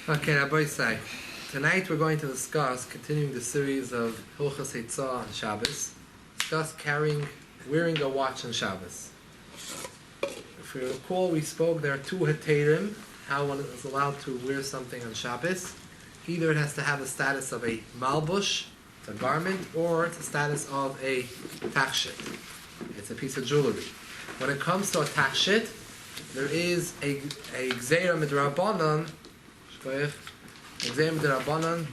Okay, Rabbi Say. Tonight we're going to discuss, continuing the series of Hilchos Eitzah on Shabbos, discuss wearing a watch on Shabbos. If you recall, we spoke there are two heterim, how one is allowed to wear something on Shabbos. Either it has to have the status of a malbush, a garment, or it's the status of a tachshit. It's a piece of jewelry. When it comes to a tachshit, there is a gzeira midrabanan,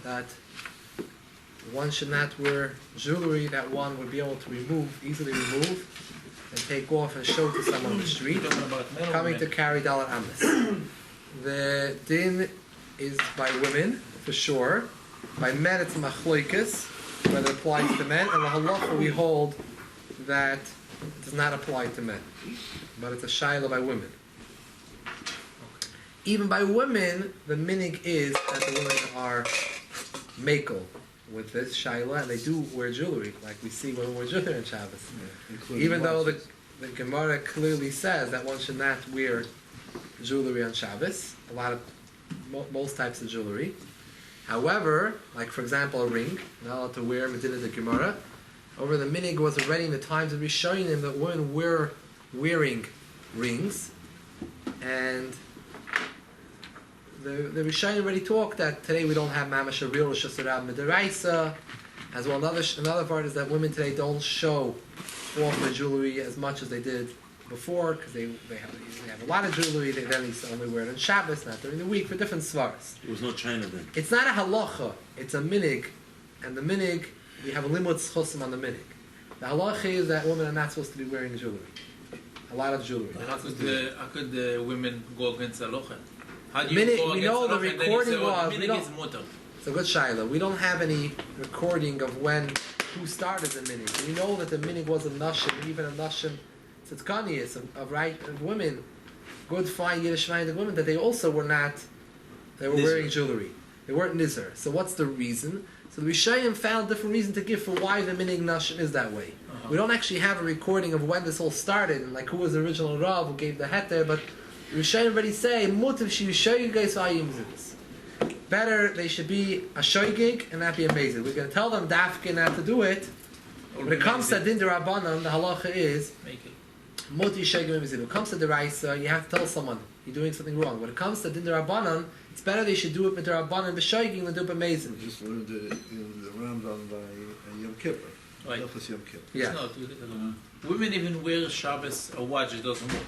that one should not wear jewelry that one would be able to easily remove, and take off and show to someone on the street, coming to carry Dalar Amis. The din is by women, for sure. By men it's machloikis, whether it applies to men, and the halacha we hold that it does not apply to men, but it's a shaila by women. Even by women, the minig is that the women are makel with this shaila, and they do wear jewelry, like we see women wear jewelry on Shabbos. Yeah, even though the Gemara clearly says that one should not wear jewelry on Shabbos, most types of jewelry. However, like for example a ring, not allowed to wear Medina the Gemara. Over the minig was already in the times of Rishonim that women were wearing rings, and the Rishonim already talked that today we don't have mamash a real Rosh Hashanah Midaraisa. As well, another part is that women today don't show off their jewelry as much as they did before, because they have a lot of jewelry. They then used to only wear it on Shabbos, not during the week, for different svaras. There was no China then. It's not a halacha, it's a minig, and the minig, we have a limud chosim on the minig. The halacha is that women are not supposed to be wearing jewelry, a lot of jewelry. How could the women go against halacha? How do you go we know the recording was. It's a good shaila. We don't have any recording of who started the minig. We know that the minig was a nashim, even a nashim tzidkanias of women, good fine Yiddish minded women, that they also were not. They were wearing jewelry. They weren't nizar. So what's the reason? So the Rishayim found different reason to give for why the minig nashim is that way. We don't actually have a recording of when this all started and like who was the original Rav who gave the heter, but Rishayim already say mutiv shivshoy guys vayimzis. Better they should be a shoygig and not be amazing. We're going to tell them dafke not to do it. When it comes to din derabanan, the halacha is muti shoygig amazing. When it comes to the raisa, you have to tell someone you're doing something wrong. When it comes to din derabanan, it's better they should do it with derabanan b'shoygig than do it amazing. Just learned the Rambam by Yom Kippur. Right. Yom Kippur. Yeah. Women even wear Shabbos a watch. It doesn't work.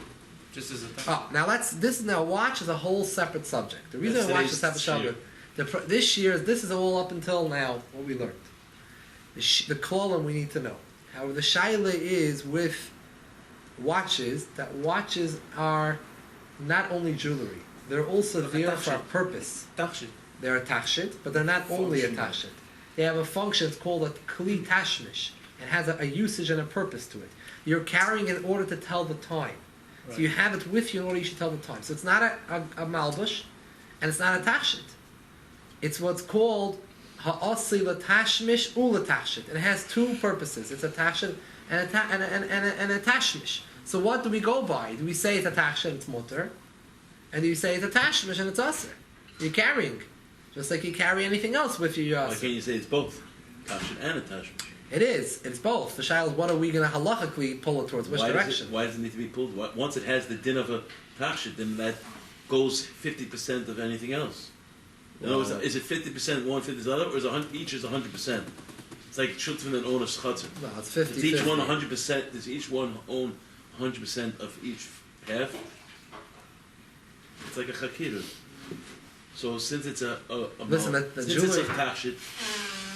Just as a time. Now watch is a whole separate subject. The reason I watch is have a Shabbos. This year, this is all up until now what we learned. The klolim we need to know. However, the shaila is with watches that watches are not only jewelry; they're also there for a purpose. Tachshit. They're a tachshit, but they're not only a tachshit. They have a function. It's called a kli tashmish. It has a usage and a purpose to it. You're carrying it in order to tell the time. Right. So you have it with you in order you should tell the time. So it's not a malbush, and it's not a tachshit. It's what's called ha'asi latashmish ulatashit. It has two purposes. It's a tashit and a tashmish. So what do we go by? Do we say it's a tashit and it's mutter? And do you say it's a tashmish and it's aser? You're carrying. Just like you carry anything else with you, Why can't you say it's both? Tashit and a tashmish. It is. It's both. The shaila is what are we going to halachically pull it towards? Which direction? Why does it need to be pulled? Once it has the din of a tashit, then that goes 50% of anything else. In other words, is it 50% one, 50% the other, or is each is 100%? It's like shutfin and owner's chatzar. No, it's 50. Does each one 100%? Does each one own 100% of each half? It's like a chakira. So since it's a it's a tashit,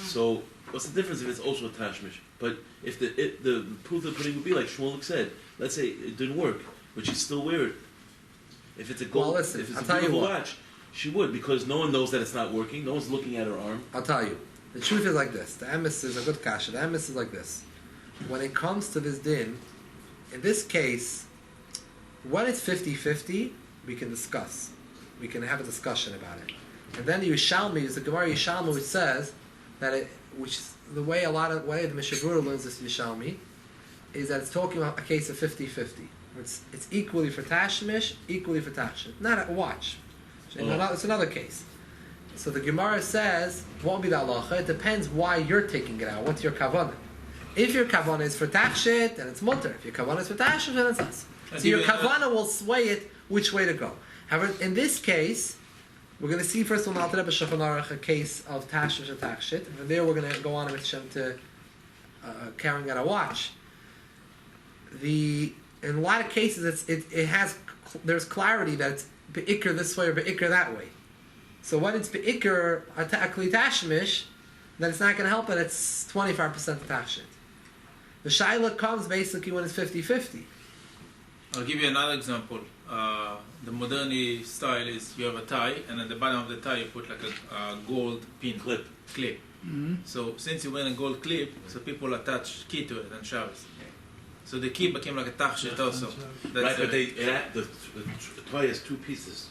so what's the difference if it's also a tashmish? But if the proof of the pudding would be like Shmulik said, let's say it didn't work, but she'd still wear it. If it's a gold, if it's a beautiful watch, she would, because no one knows that it's not working. No one's looking at her arm. I'll tell you. The truth is like this. The emes is a good kasha. The emes is like this. When it comes to this din, in this case, when it's 50-50, we can discuss. We can have a discussion about it. And then the Yishalmi is the Gemara Yishalmi, which says that which is the way the Mishabura learns this Yishalmi, is that it's talking about a case of 50-50. It's equally for tashmish, equally for tashit. Not a watch. It's another case. So the Gemara says, what will be the halacha? It depends why you're taking it out. What's your kavanah? If your kavanah is for tachshit, then it's mutter. If your kavanah is for tachshit, then it's us. So your kavanah will sway it which way to go. However, in this case, we're going to see first of all a case of tachshit or tachshit. And from there we're going to go on with Shem to carrying out a watch. In a lot of cases, there's clarity that it's be'ikr this way or be'ikr that way. So when it's be'ikr akli tashmish, then it's not going to help it. It's 25% tachshit. The shaila comes basically when it's 50-50. I'll give you another example. The modern style is you have a tie, and at the bottom of the tie you put like a gold pin clip. Mm-hmm. So since you wear a gold clip, so people attach key to it on Shabbos. So the key became like a tachshit also. Right, but the tie has two pieces,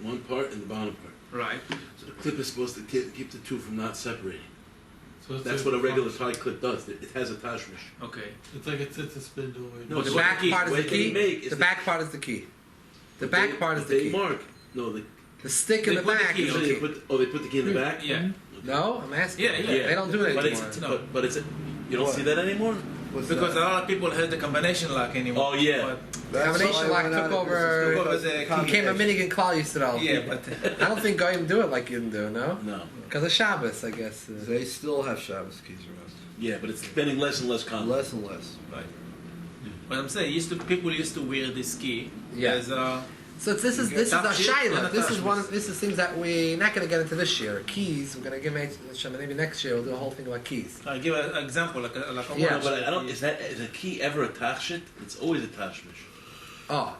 one part and the bottom part. Right. So the clip is supposed to keep the two from not separating. So That's what a regular tie clip does. It has a tashmish. Okay. It's like a spindle. No, The so back the key- part is the what they key. make is The back part is the key. The back part is the key. Mark. No, The stick in They the put the back key is the on they key. put the key in the back. Yeah. No, I'm asking. Yeah, yeah. They don't do it But anymore. it's No. but it's you don't see that anymore. What's Because a that? lot of people have the combination lock anymore. Oh, yeah. But, That's Combination why I lock went out took of over- business Took over because the- Became a minigan klal Yisrael. yeah, but I don't think Goyim do it like you do, no? No. Because of Shabbos, I guess. They still have Shabbos keys around. Yeah, but it's becoming less and less common. Less and less. right. But I'm saying people used to wear this key. Yeah. As So this is a Tachshit shaila. and a This is tashmis. This is things that we're not going to get into this year. Keys. We're going to give maybe next year we'll do a whole thing about keys. I give an example like a Yeah. No, but I don't. Is a key ever a tachshit? It's always a tashmish. Oh,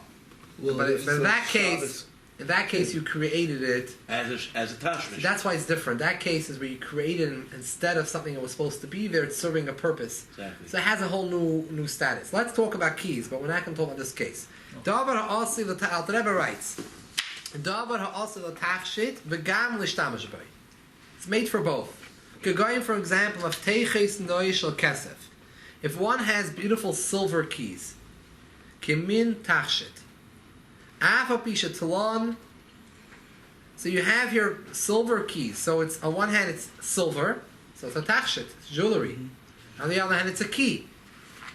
Well, but if in it's that a case, Shabbos- you created it. As a tashmish. That's why it's different. That case is where you created it instead of something that was supposed to be there. It's serving a purpose. Exactly. So it has a whole new status. Let's talk about keys, but we're not going to talk about this case. Davar ha'asi the Rebbe writes. Davar ha'asi l'tachshit v'gam l'shtamish b'y. It's made for both. Going for example of teiches noi shel kesef. If one has beautiful silver keys, kimin tachshit. Afa pisha talon. So you have your silver keys. So it's on one hand it's silver, so it's a tachshit, it's jewelry. On the other hand, it's a key.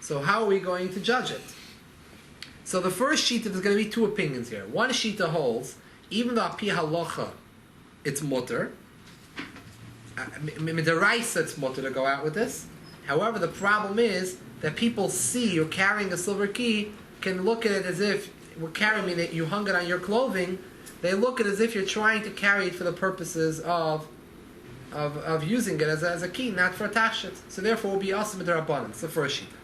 So how are we going to judge it? So the first shita, there's going to be two opinions here. One shita holds, even though api halacha, it's mutter. Midaraisa, it's mutter to go out with this. However, the problem is that people see you're carrying a silver key, can look at it as if we're carrying it. You hung it on your clothing. They look at it as if you're trying to carry it for the purposes of using it as a key, not for a tachshit. So therefore, it will be also midrabanan. It's the first shita.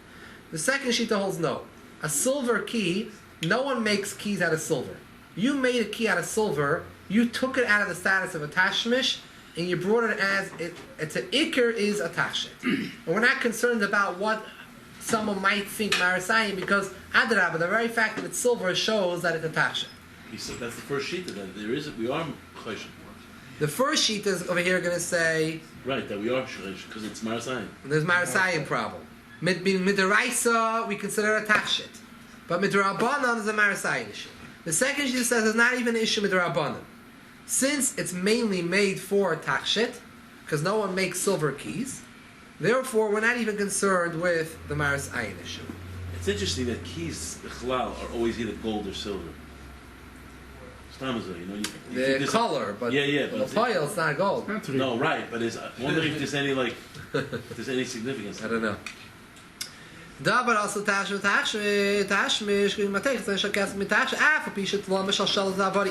The second shita holds no. A silver key, no one makes keys out of silver. You made a key out of silver, you took it out of the status of a tashmish, and you brought it as it's an ikr is a tashit. And we're not concerned about what someone might think marasayim, because adrabah, the very fact that it's silver shows that it's a tashit. He said that's the first sheet. Then we are choshen. The first sheet is over here going to say Right, that we are choshen because it's marasayim. there's marasayim problem. Midaraisa, we consider a tachshit. But midrabanan is a marasayim issue. The second issue says it's not even an issue midrabanan. Since it's mainly made for a tachshit, because no one makes silver keys, therefore we're not even concerned with the marasayim issue. It's interesting that keys, the halal, are always either gold or silver. Stamazah, The color, but yeah, the but foil, it's not gold. no, right, but I'm wondering if there's any if there's any significance. I don't know. Dabar also tashmish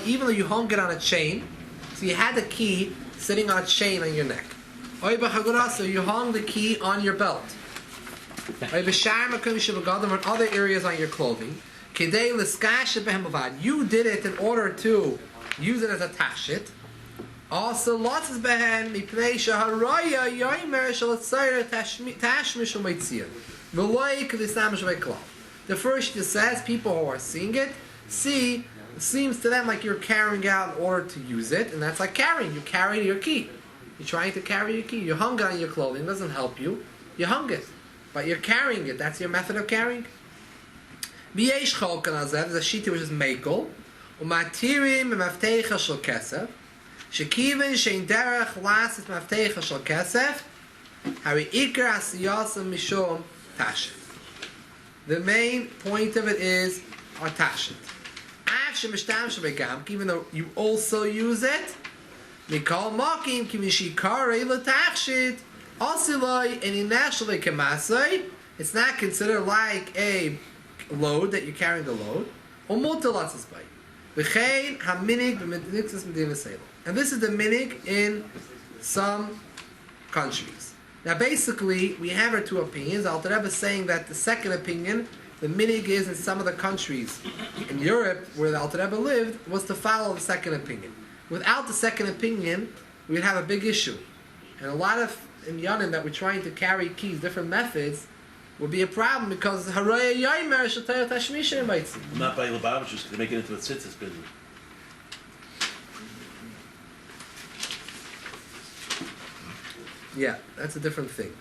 even though you hung it on a chain, so you had the key sitting on a chain on your neck. So you hung the key on your belt. Or other areas on your clothing. You did it in order to use it as a tachshit. Also, lots of behen mipnei shaharaya yoimer shel tzayir tashmish u'meitziyah. The first just says people who are seeing it it seems to them like you're carrying out in order to use it, and that's like carrying. You carry your key. You're trying to carry your key. You hung it on your clothing. It doesn't help you. You hung it, but you're carrying it. That's your method of carrying. There's a shita which is mekel, umatirim meftecha shel kesef. Shekiven shein derech lasit maftecha shel kesef, hari ikar asiyasam mishom tashit. The main point of it is our tashit. Afshem mishtam shebegam, even though you also use it, mikol makim kivin shikarei l'tachshit, asiloi and inashli kemasai. It's not considered like a load that you're carrying the load. Or multilatzis by. V'chein haminig b'medinixis medinaselo. And this is the minig in some countries. Now basically, we have our two opinions. Alter Rebbe is saying that the second opinion, the minig is in some of the countries in Europe where the Alter Rebbe lived, was to follow the second opinion. Without the second opinion, we'd have a big issue. And a lot of inyanim that we're trying to carry keys, different methods, would be a problem because Haraya Yaimer Shatayot Hashmisha Maitzi. I'm not buying Lubavitch just to make it into a tzitzis business. Yeah, that's a different thing.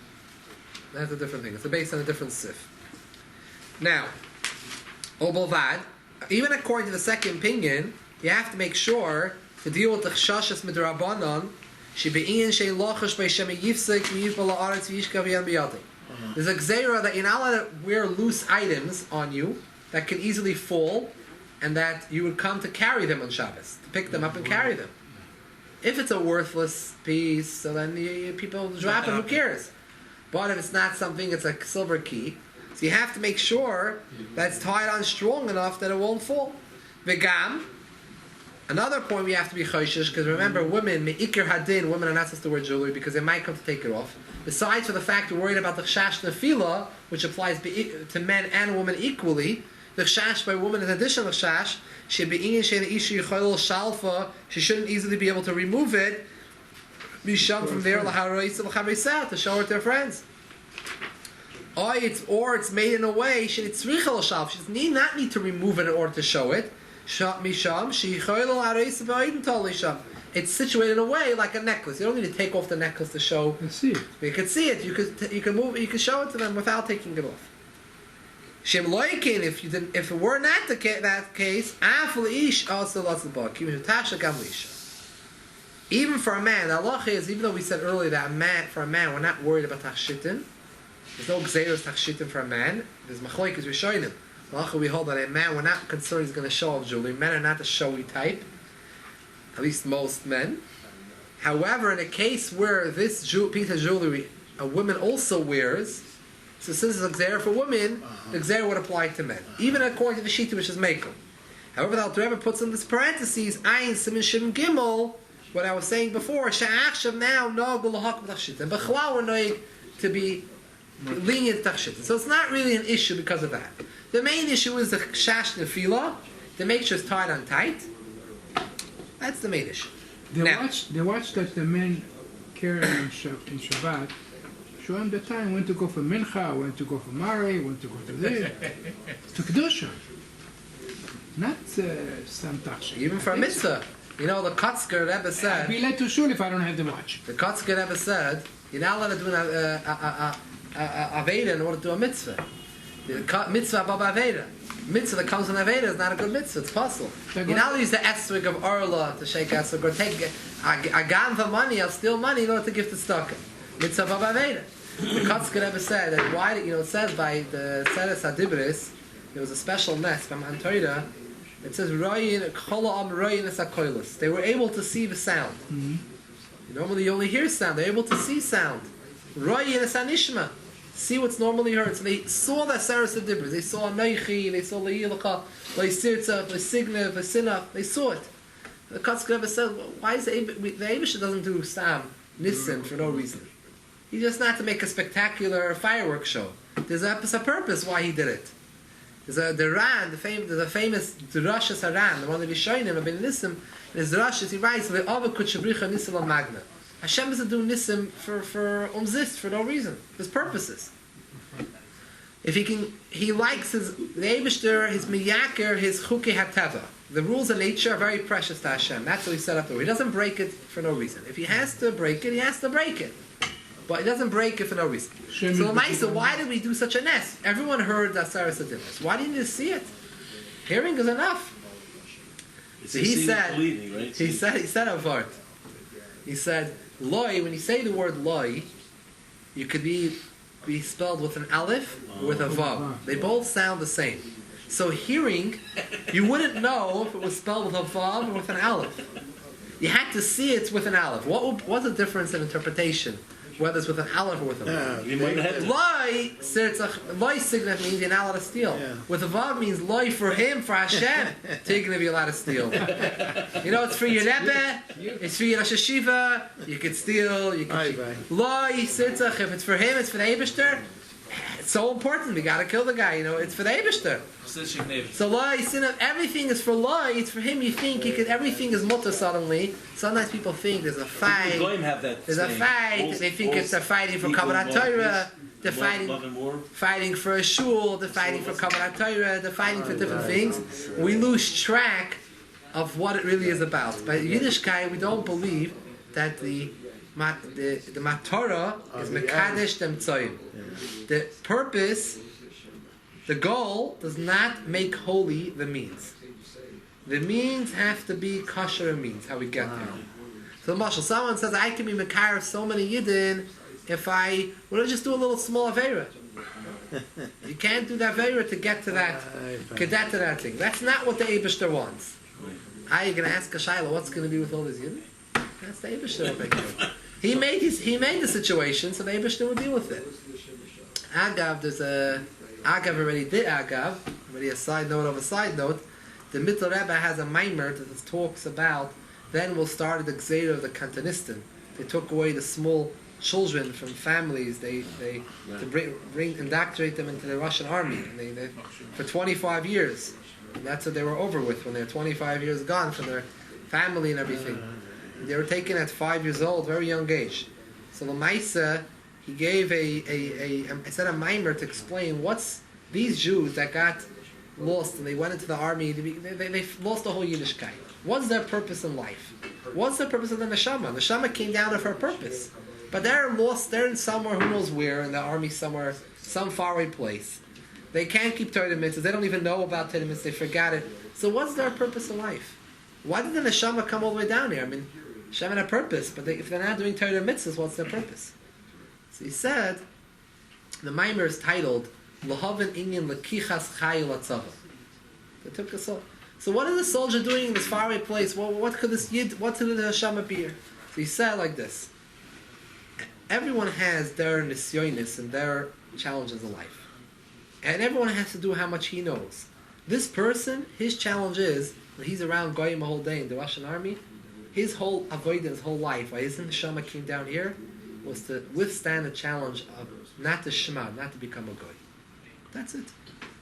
That's a different thing. It's based on a different sif. Now, Obolvad, even according to the second opinion, you have to make sure to deal with the chshashas midrabanan, shebein sheilochash be'shem yifsek v'yifbal ha'aretz v'yishkav v'yan b'yadin. There's a gzeira that you're not allowed to wear loose items on you that can easily fall, and that you would come to carry them on Shabbos, to pick them up and carry them. If it's a worthless piece, so then people drop it, who cares? But if it's not something, it's a silver key, so you have to make sure that it's tied on strong enough that it won't fall. V'gam, another point we have to be choishish, because remember, women, me'ikir hadin, women are not supposed to wear jewelry because they might come to take it off. Besides for the fact we're worried about the chash nefila, which applies to men and women equally, the chash by women in addition to chash, she shouldn't easily be able to remove it. Misham from there to show it to her friends. Or it's made in a way she does not need to remove it in order to show it. It's situated in a way like a necklace. You don't need to take off the necklace to show. You can see it. You can see it. You can move. You can show it to them without taking it off. Shem loikin. If it were not that case, afal ish also lots of bar. Even for a man, the halacha is, even though we said earlier that for a man we're not worried about tachshitin. There's no gzeiros tachshitin for a man. There's machlokes rishonim. Halacha we hold that a man we're not concerned he's going to show off jewelry. Men are not the showy type. At least most men. However, in a case where this piece of jewelry a woman also wears, so since it's a gzera for women, the gzera would apply to men, even according to the shita, which is mekel. However, the Alter Rebbe puts in this parentheses, ayin simin shim gimel, what I was saying before, sha'achshav now no gulahak b'tachshit, and b'chlal we're knowing to be lenient tachshit. So it's not really an issue because of that. The main issue is the shash nefila, to make sure it's tied on tight. That's the main issue. The watch that the men carry in Shabbat show them the time when to go for mincha, when to go for mari, when to go to this. To kedusha, not some tachshit. Even for a mitzvah, you know the Kotzker Rebbe said. I'd be led to shul if I don't have the watch. The Kotzker Rebbe said you're not allowed to do an aveda in order to do a mitzvah. The mitzvah above aveda. Mitzvah that comes from aveda is not a good mitzvah. It's possible. You're not allowed to use the esrog of orla to shake esrog or take I got the money. I'll steal money in order to give to tzedakah. Mitzvah above aveda. The Kotzker Rebbe said that why it says by the Seres Hadibris there was a special nest from Antoida. It says Royin Kola Am Royin Esakoilis. They were able to see the sound. Normally you only hear sound. They're able to see sound. Royin Esanishma. See what's normally heard. So they saw the Seres Hadibris. They saw Neichi. They saw Leilcha, Leisirtza, Leisignev, Leisinach. They saw it. The Kotzker Rebbe said, well, why is the Eibusha doesn't do Sam Nissen for no reason? He's just not to make a spectacular fireworks show. There's a purpose why he did it. There's a famous Drashas Haran, the one that he's showing him, in his Drashas, he writes, Magna. Hashem doesn't do Nissim for umzist, for no reason. There's purposes. If he likes the Eibishter, his miyaker, his chuki hateva. The rules of nature are very precious to Hashem. That's what he set up there. He doesn't break it for no reason. If he has to break it, he has to break it. But he doesn't break it for no reason. So Lamaisa, why did we do such a nest? Everyone heard that Saras Adibas. Why didn't you see it? Hearing is enough. So he said, he said a word. He said, loy, when you say the word loy, you could be spelled with an aleph or with a vav. They both sound the same. So hearing, you wouldn't know if it was spelled with a vav or with an aleph. You had to see it's with an aleph. What's the difference in interpretation? Whether it's with an aleph or with a vav. You might have to. Loi, loi signet means you're not allowed to steal. Yeah. With a vav means loi for him, for Hashem. So you're going to be allowed to steal. You know, it's for your Rebbe, it's for your Rosh Hashiva, you could steal, you can cheat. Loi, sirtzach, if it's for him, it's for the Eibishter. It's so important, we got to kill the guy, you know, it's for the Eibishter. So loi, everything is for loi, it's for him, you think everything is mutter suddenly. Sometimes people think there's a fight. There's a fight, they think they're fighting for Kabbalat Torah, they're fighting for a shul, they're fighting for Kabbalat Torah, they're fighting for different things. We lose track of what it really is about. By Yiddishkeit, we don't believe that the Matorah is Mekadesh Dem Tzoyim. The purpose, the goal, does not make holy the means. The means have to be kosher means, how we get there. So, Marshall, someone says, I can be Mekar of so many Yidden if I just do a little small Avera. You can't do that Avera to get to that, thing. That's not what the Eibishter wants. You're going to ask a Shaila, what's going to be with all these Yidden? That's the Eibishter. He made the situation, so the Eibishter will deal with it. Agav, there's a already a side note of a side note. The Mittel Rebbe has a mimer that talks about, then we'll start the Gzeira of the Kantonistan. They took away the small children from families, to indoctrinate them into the Russian army. And they for 25 years. And that's what they were over with when they're 25 years gone from their family and everything. They were taken at 5 years old, very young age. So Lamaisa, he gave a mimer to explain what's these Jews that got lost and they went into the army, they lost the whole Yiddishkeit. What's their purpose in life? What's the purpose of the Neshama? The Neshama came down of her purpose. But they're lost, they're in somewhere, who knows where, in the army somewhere, some faraway place. They can't keep Torah mitzvahs, they don't even know about Torah mitzvahs, they forgot it. So what's their purpose in life? Why did the Neshama come all the way down here? I mean, Neshama had a purpose, but if they're not doing Torah mitzvahs, what's their purpose? So he said, the mimer is titled, L'hoven inyan l'kichas chayu l'tzava. They took a soul. So what is the soldier doing in this faraway place? Well, what could the Neshama be here? So he said like this. Everyone has their nisyonis and their challenges in life. And everyone has to do how much he knows. This person, his challenge is, when he's around Goyim a whole day in the Russian army, his whole avoidance, his whole life, why his neshama came down here, was to withstand the challenge of not to shema, not to become a goy. That's it.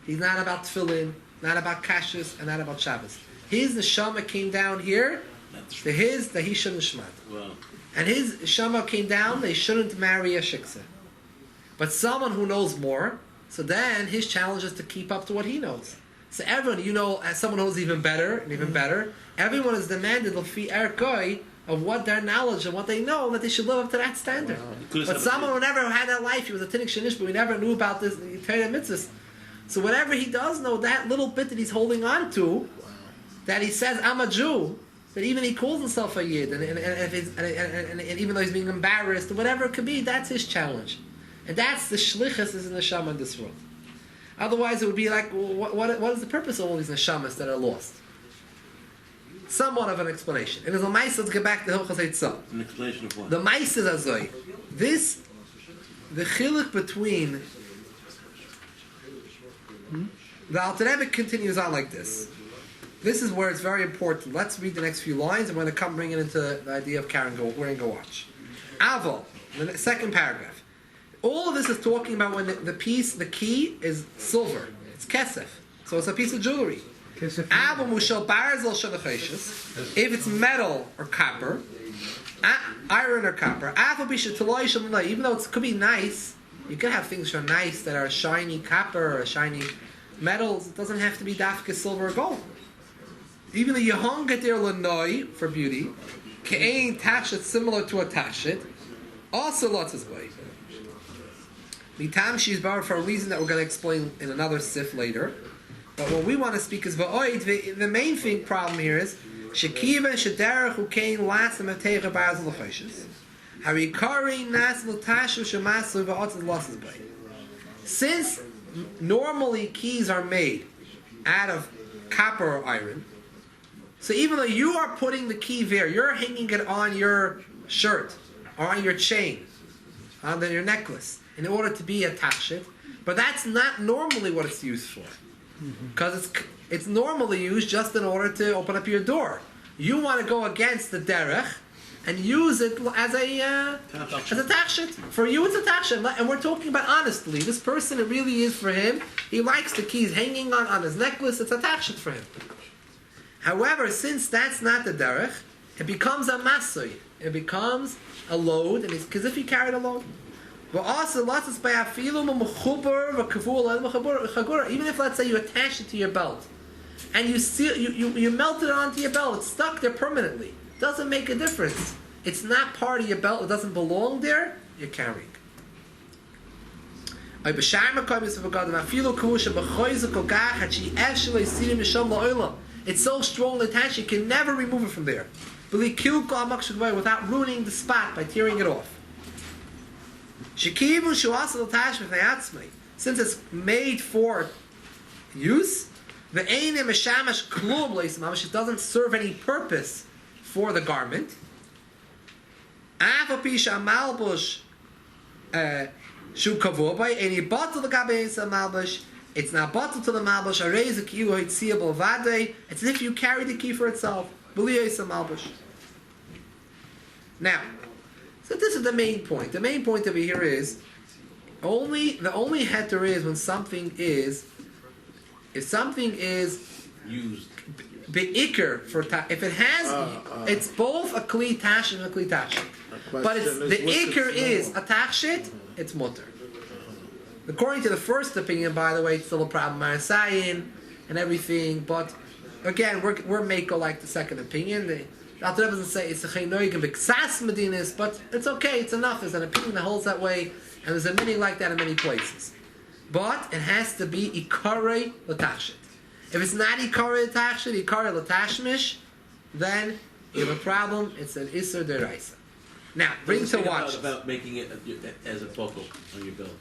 He's not about tefillin, not about kashrus, and not about Shabbos. His neshama came down here, that he shouldn't shema. Wow. And his neshama came down, they shouldn't marry a shiksa. But someone who knows more, so then his challenge is to keep up to what he knows. So everyone, as someone knows even better, and even better, everyone is demanded of what their knowledge and what they know, that they should live up to that standard. Wow. But someone who never had that life, he was a tinnik shenish, but we never knew about this Torah mitzvahs. So whatever he does know, that little bit that he's holding on to, that he says, I'm a Jew, that even he calls himself a Yid, and even though he's being embarrassed, or whatever it could be, that's his challenge. And that's the shlichus is in the neshama in this world. Otherwise, it would be like, what is the purpose of all these neshamas that are lost? Somewhat of an explanation. And as a mice, let's get back to Hilchos Eitzah. An explanation of what? The mice is azoi. The chiluk between the Alter Rebbe continues on like this. This is where it's very important. Let's read the next few lines, and we're going to come bring it into the idea of Karen Go. We're going to go watch. Aval, the second paragraph. All of this is talking about when the key is silver. It's kesef. So it's a piece of jewelry. If it's metal or copper, iron or copper, even though it could be nice, you could have things that are nice that are shiny copper or shiny metals. It doesn't have to be dafka silver or gold. Even the yehon getir lanoi for beauty, ke'ein tashit similar to a tashit, also lots of way. Mitam she's borrowed for a reason that we're going to explain in another sif later. But what we want to speak is the main problem here is Shekiven shederach ukein lasim ateicha bazel l'choshes. Harikari nas l'tashu shemasu v'otzes losses bay. Since normally keys are made out of copper or iron, so even though you are putting the key there, you're hanging it on your shirt or on your chain, on your necklace, in order to be a tachshit, but that's not normally what it's used for. Because it's normally used just in order to open up your door. You want to go against the derech and use it as a tachshit. For you, it's a tachshit. And we're talking about honestly. This person, it really is for him. He likes the keys hanging on his necklace. It's a tachshit for him. However, since that's not the derech, it becomes a masui. It becomes a load, and it's because if he carried a load. Even if, let's say, you attach it to your belt, and you melt it onto your belt, it's stuck there permanently. Doesn't make a difference. It's not part of your belt. It doesn't belong there. You're carrying. It's so strongly attached you can never remove it from there, without ruining the spot by tearing it off. Since it's made for use, it doesn't serve any purpose for the garment. It's not bottled to the malbush. It's as if you carry the key for itself. Now, so this is the main point. The main point over here is the only heter is when something is, if something is used be'ikr for if it has it's both a kli tashit and a kli tashit, but it's the ikr is a tashit, it's mutter. According to the first opinion, by the way, it's still a problem marasayin and everything. But again, we're mako like the second opinion. The Alter Rebbe doesn't say it's a chaynoig and b'ksas medinas, but it's okay. It's enough. There's an opinion that holds that way, and there's a meaning like that in many places. But it has to be ikarei l'tashit. If it's not ikarei l'tashit, ikarei l'tashmish, then you have a problem. It's an iser deraisa. Now, bring to watch about making it as a buckle on your belt.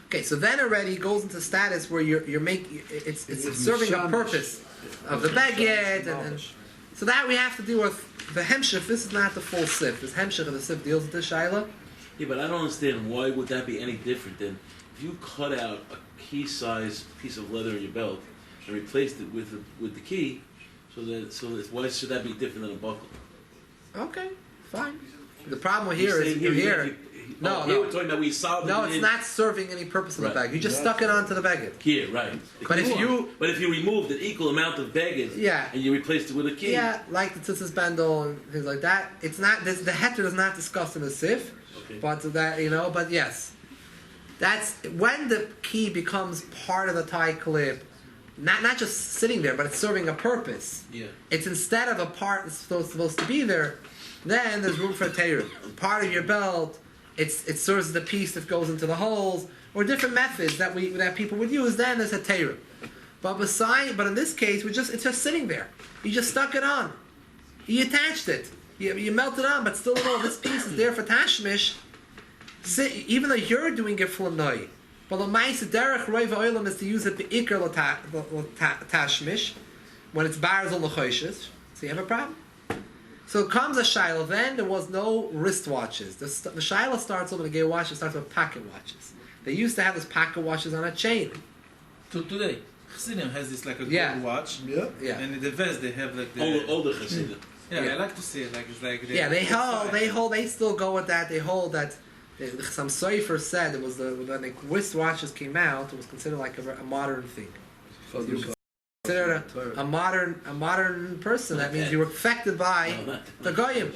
Okay, so then already it goes into status where you're making it's serving a purpose of the beged, and so that we have to do with the hemshich. This is not the full sif. This hemshich of the sif deals with the shaila. Yeah, but I don't understand why would that be any different than if you cut out a key-size piece of leather in your belt and replaced it with the key. Why should that be different than a buckle? Okay, fine. The problem here is here. No, we're talking about we solved. No, it's not serving any purpose in the bag. You just stuck it onto the baggage. Here, right. But if you removed an equal amount of baggage, and you replaced it with a key, like the tzitzis bendel and things like that, it's not. The heter is not discussed in the sif, but that But yes, that's when the key becomes part of the tie clip. Not just sitting there, but it's serving a purpose. Yeah. It's instead of a part that's supposed to be there. Then there's room for a teirah. Part of your belt. It serves the piece that goes into the holes, or different methods that people would use. Then there's a teirah. But in this case, it's just sitting there. You just stuck it on. You attached it. You melted on, but still, this piece is there for tashmish. Even though you're doing it for noi, but the ma'aseh derech roiv ha'olam is to use it be'ikr tashmish when it's barzel l'choishes. So you have a problem. So it comes a shaila. Then there was no wristwatches. The shaila starts off with a gay watch. It starts with pocket watches. They used to have those pocket watches on a chain. Today, Chassidim has this like a gold watch. Yeah. And in the vest they have like the older Chassidim. I like to see it. Like it's like they still go with that. They hold that. Some Sofer said it was when the wristwatches came out. It was considered like a modern thing. Considered a modern person. That means you were affected by the goyim.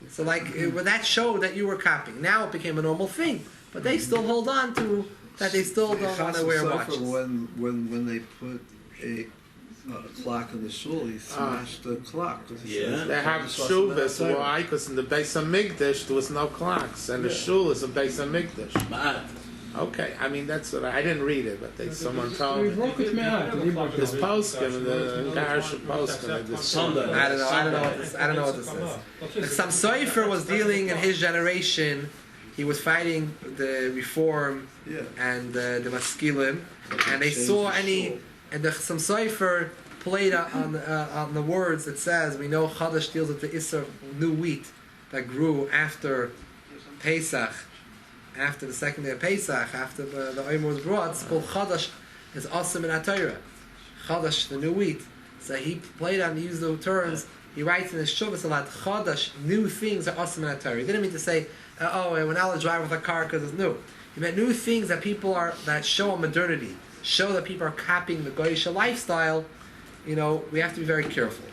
So that showed that you were copying. Now it became a normal thing, but they still hold on to that. They still don't want to wear watches. When they put a clock in the shul, he smashed the clock. They have shuvas. Why? Because in the Beis Hamikdash there was no clocks, and the shul is a Beis Hamikdash. Okay, I mean that's what I didn't read it, but someone told me. This postscript, the parish of postscript, this Sunday. I don't know what this is. Some Sofer was dealing in his generation. He was fighting the Reform and the Maskilim, and they saw some Sofer played on the words that says, we know Chadash deals with the Isser new wheat that grew after Pesach, after the second day of Pesach, after the Omer was brought. It's called Chadash, is awesome in HaTorah. Chadash, the new wheat. So he played on, used the terms, he writes in his Shabbos a lot, Chadash, new things are awesome in HaTorah. He didn't mean to say, we're not allowed to drive with a car because it's new. He meant new things that that show modernity, show that people are copying the Goyish lifestyle. We have to be very careful.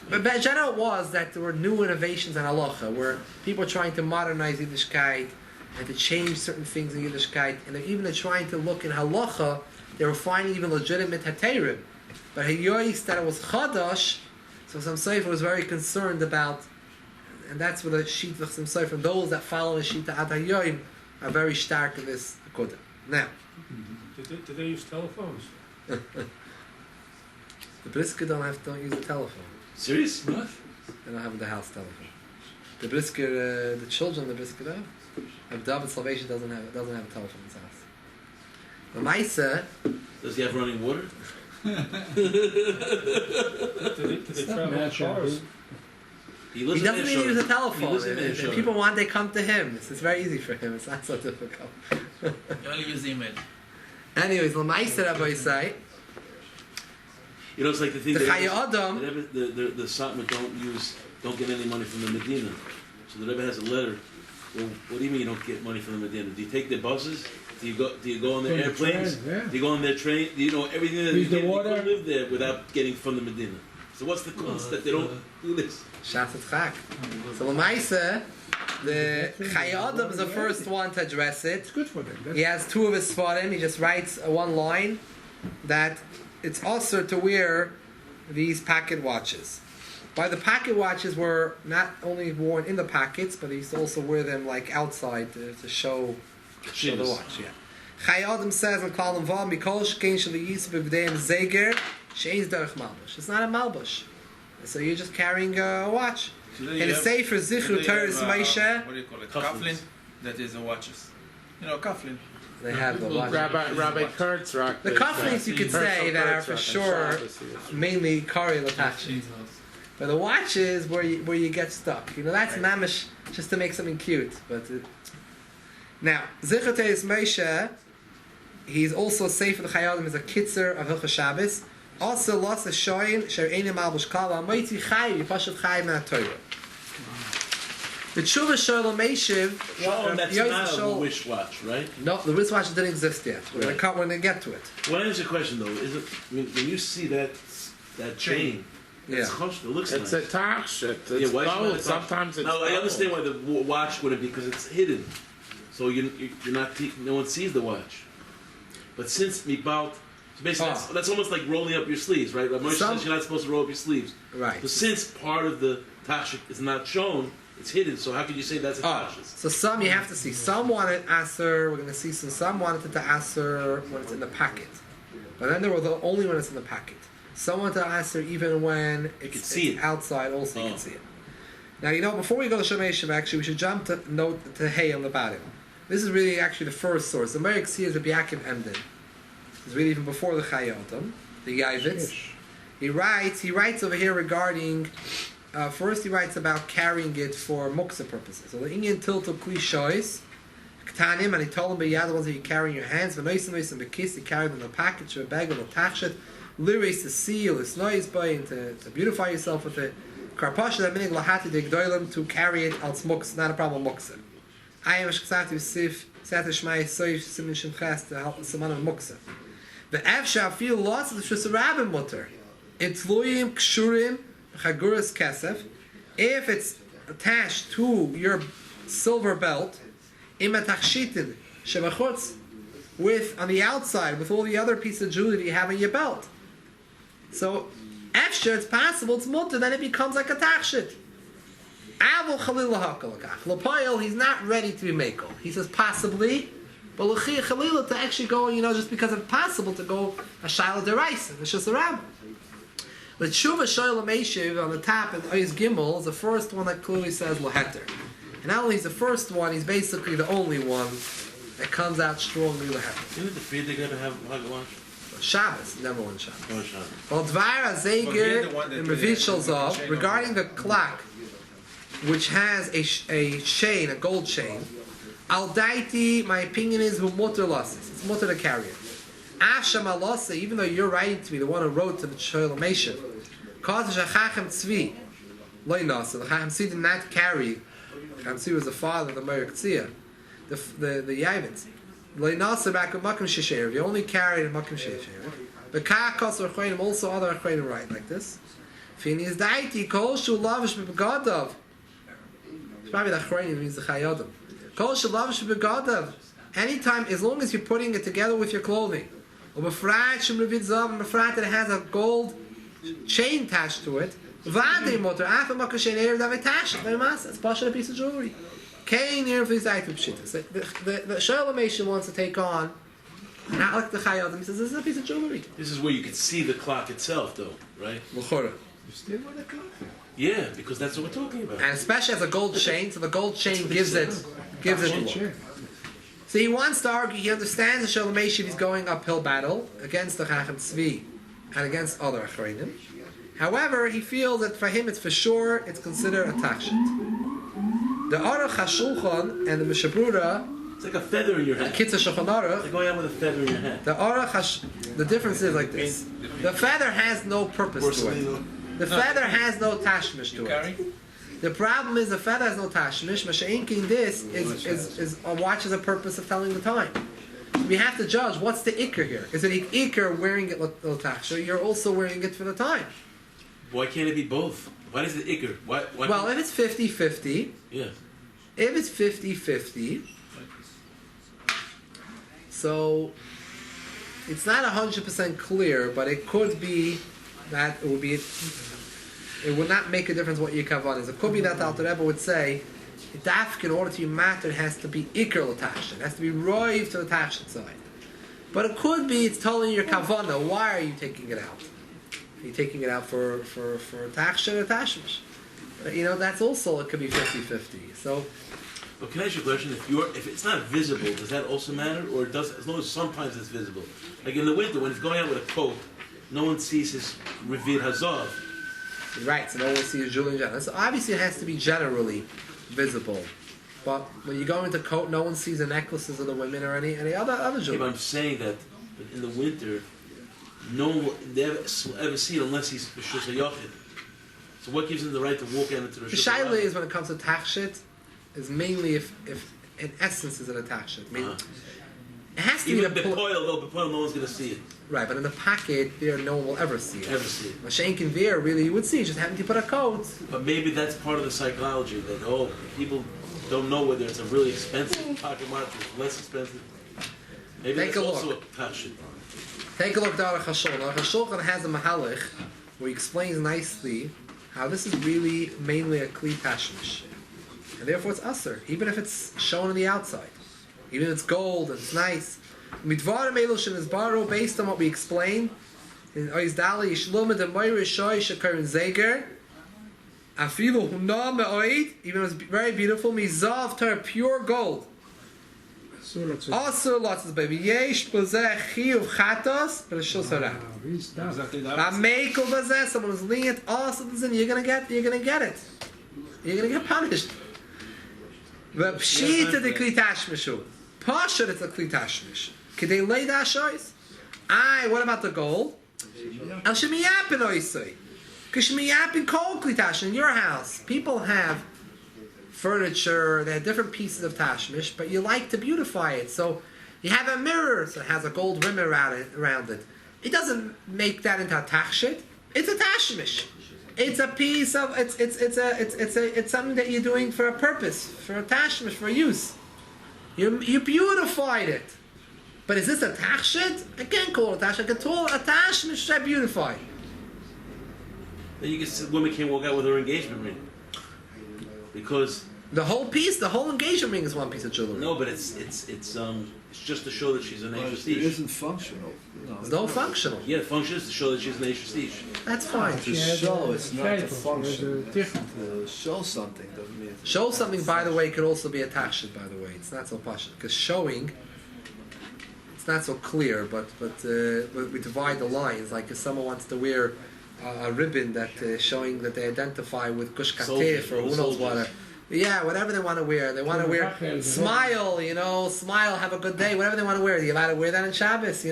But in general, it was that there were new innovations in halacha, where people are trying to modernize Yiddishkeit and to change certain things in Yiddishkeit, and they're trying to look in halacha. They were finding even legitimate haterim. But Hayois, that it was chadash, so some Sefer was very concerned about, and that's where the sheet of some Sefer, those that follow the sheet ad Hayoim are very stark in this kodah. Now, did they use telephones? The Brisker don't use a telephone. Serious? What? They don't have the house telephone. The Brisker, the children of the Brisker have David Salvation doesn't have a telephone in his house. The Maisa, does he have running water? Did they travel in cars? He doesn't need to use a telephone. If people want, they come to him. It's very easy for him. It's not so difficult. You only use email. Anyways, the Maisa Rabbi say, it's like the thing the that Chaya Adam, the Satmar don't get any money from the Medina. So the Rebbe has a letter. Well, what do you mean you don't get money from the Medina? Do you take their buses? Do you go on their airplanes? Train, Do you go on their train? Do you know everything that Use the you water? can live there without getting from the Medina? So what's the cause that they don't do this? Shas Chak. So the Maisa, the Chaya Adam is the first one to address it. It's good for them. He has two of his Sfarim. He just writes one line that it's also to wear these pocket watches. But the pocket watches were not only worn in the pockets, but he used to also wear them like outside to show the watch. Yeah. Chai Adam says in Kalam Vav, Mikol Shkein Shali Yisb B'Vdeim Zeger She'ez Derech Malbush. It's not a Malbush. So you're just carrying a watch. So and it's safe for Zichru Teres Moshe. What do you call it? Kaflin. That is the watches. Kaflin. They have the watch. Rabbi Kurtz rocked The cufflinks you could say that are for sure mainly Kari Latach. But the watches where you get stuck. That's mamish just to make something cute. But now, Zichru Teres Moshe, he's also safe for the Chayadim as a kitzer of Hilchos Shabbos. Also, lost a shoyin sher einim malbush kala moitzi chayiv yipashat chayiv min haTorah. The tshuva shalom meishiv. That's not a wish watch, right? No, the wristwatch didn't exist yet. We're going to cut when they get to it. Well, answer your question though. Is it when you see that chain? It's chosh, it looks it's nice. It's a tachshit. It's gold. Sometimes it's No, I understand why the watch wouldn't be because it's hidden, so you're not. No one sees the watch. But since Mikbal. So basically, that's almost like rolling up your sleeves, right? Moshe says you're not supposed to roll up your sleeves. Right. So since part of the tashik is not shown, it's hidden. So how could you say that's a tashik? So some you have to see. Some wanted aser. We're going to see some wanted it to aser when it's in the packet. But then there were the only when it's in the packet. Some wanted to aser even when it's outside. Also, you can see it. Now before we go to Shemay Shem, actually we should jump to note the hay on the bottom. This is really actually the first source. The Merek see is the Biakim ended. It's really even before the Chayotam, the Yavitz. He writes over here regarding, first he writes about carrying it for muksa purposes. So the Indian tiltal kli shois, ktanim, and he told him, but the ones that you carry in your hands, but noisim the kiss, you carry them in a package, a bag, or a tachshet, liris to seal, it's noise by, and to beautify yourself with it. Karpasha, that meaning lahati de gdoilim, to carry it als muksa, not a problem muksa. I am shkasati sif, sat shmai, soif, simin shimchas, to help the saman of muksa. The Afsha feel lots of the Shusarabim mutter. It's Luyim Kshurim Chaguras Kesef. If it's attached to your silver belt, Imatachshitin Shemachutz, with on the outside with all the other pieces of jewelry that you have in your belt. So Afsha, it's possible it's mutter, then it becomes like a tachshit. Avol Chalil Lahakalakach. Lapoil, he's not ready to be makel. He says possibly. But l'chi chalila to actually go, just because it's possible to go a shaila deraisa, it's just a rabbi. The tshuva shoyla meishiv on the top in Ois Gimel is the first one that clearly says laheter. And not only is the first one, he's basically the only one that comes out strongly laheter. Isn't it the fear they're going to have Hagavash? Shabbos, never one Shabbos. Oh, Shabbos. Well, Dvar Zeger and Revit Shalzov, regarding the clock, which has a chain, a gold chain, Al Daiti, my opinion is who mutter losses. It's mutter to carry it. Asham Alasa, even though you're writing to me, the one who wrote to the Shoyla Meshav, causes a Chacham Tzvi, Loi Nasa. The Chacham Tzvi did not carry. Chacham Tzvi was the father of the Meir Ktzia, the Yavins. Loi Nasa back in Makim Shesher. You only carried in Makim Shesher. The Kakos or Chayim, also other Chayim write like this. Fini is Daiti, Kol Shu Lavish Begadov. It's probably the Chayim means the Chayodim. Kol Shu Lavish Begadov. Anytime, as long as you're putting it together with your clothing. Or befrat shem revit zav, befrat that has a gold chain attached to it. Vade motor, afa makashen erev dav attached. It's partially a piece of jewelry. Kain erev is item pshitas. The Shoyla Meshav wants to take on, not like the Chayodim. He says this is a piece of jewelry. This is where you can see the clock itself, though, right? L'chora. You still want the clock? Yeah, because that's what we're talking about. And especially as a gold chain, so the gold chain gives it look. So he wants to argue, he understands the Shalom Meshiv is going uphill battle against the Chacham Tzvi and against other Achreinim. However, he feels that for him it's for sure, it's considered a tachshit. The Aruch HaShulchan and the Mishabrura, it's like a feather in your hat. Kitzah Shulchan Aruch, It's like going out with a feather in your hat. the difference is like this. The feather has no purpose to it. The feather has no tashmish to it. The problem is the feather has no tashmish. Masha'inking this is watch as a purpose of telling the time. We have to judge what's the ikr here. Is it ikr wearing it l'tash, or you're also wearing it for the time? Why can't it be both? Why does it ikr? Why Well, if it's 50-50, yeah. if it's 50-50, so it's not 100% clear, but it could be that it would be. It would not make a difference what your kavan is. It could be that the Alter Rebbe would say, dafk in order to be matter it has to be ikr l'tash. It has to be roiv to the tash side. But it could be it's telling your kavana, why are you taking it out? Are you taking it out for taksha or tashmish? That's also, it could be 50-50. So, But can I ask you a question? If it's not visible, does that also matter, or it does? As long as sometimes it's visible, like in the winter when he's going out with a coat, no one sees his revid hazav. right, so no one sees jewelry in general. So obviously it has to be generally visible. But when you go into coat, no one sees the necklaces of the women or any other Yeah, jewelry. but I'm saying that in the winter, no one will ever see it unless he's b'shus hayochid. So what gives him the right to walk out into the The shaila is when it comes to tachshit, is mainly if in essence is an attachment. I mean, it has to Even be the bepoil, no one's going to see it. right, but in the pocket, there no one will ever see it. Ever see it. Mashenk and Veer, really, you would see, just having to put a coat. But maybe that's part of the psychology that people don't know whether it's a really expensive pocket watch or less expensive. Maybe Take that's a also look. a tachshit. Take a look at the Aruch HaShulchan. Aruch HaShulchan has a mahalach where he explains nicely how this is really mainly a kli tashmish. And therefore it's aser, even if it's shown on the outside. Even if it's gold and it's nice. Midvarim Elushin is baro based on what we explained. In Ois Dali, Yishlum de Moira Shoy Shakarin Zeger. Afilu Huna Me'oid, even though it's very beautiful, Mizav Ter, pure gold. Also lots of baby. Yesh Bazeh Chiyuv Chatos, but it's Shul Sarah. Mekel Bazeh, someone who's lenient, also you're gonna get it. You're gonna get punished. The Pshita de Kli Tashmishu. Pasha, it's a Kli Tashmish. Could they lay that shoys? What about the gold? Al Shemiyapin Oisei. Because Shemiyapin Kol Kli Tashmish in your house. People have furniture, they have different pieces of tashmish, but you like to beautify it. So you have a mirror that has a gold rim around it. It doesn't make that into a tachshit. It's a tashmish. It's a piece of it's something that you're doing for a purpose, for a tashmish, for use. You beautified it. But is this a tachshit? I can't call it a tachshit. I can call it a tashmish that I beautified. Then you can see women can't walk out with her engagement ring because The whole piece, the whole engagement ring is one piece of jewelry. No, but it's just to show that she's an But Eish it Stish. isn't functional. It's no functional. Yeah, the function is to show that she's an Eish Stish. That's fine. To show, it's not to function. Different. To show something doesn't mean it's Show something, by the way, could also be attached. By the way, it's not so passionate because showing. It's not so clear, but we divide the lines. Like if someone wants to wear a ribbon that showing that they identify with Gush Katif or who knows what. Yeah, whatever they want to wear. They want to wear smile, smile, have a good day, whatever they want to wear. You're allowed to wear that on Shabbos,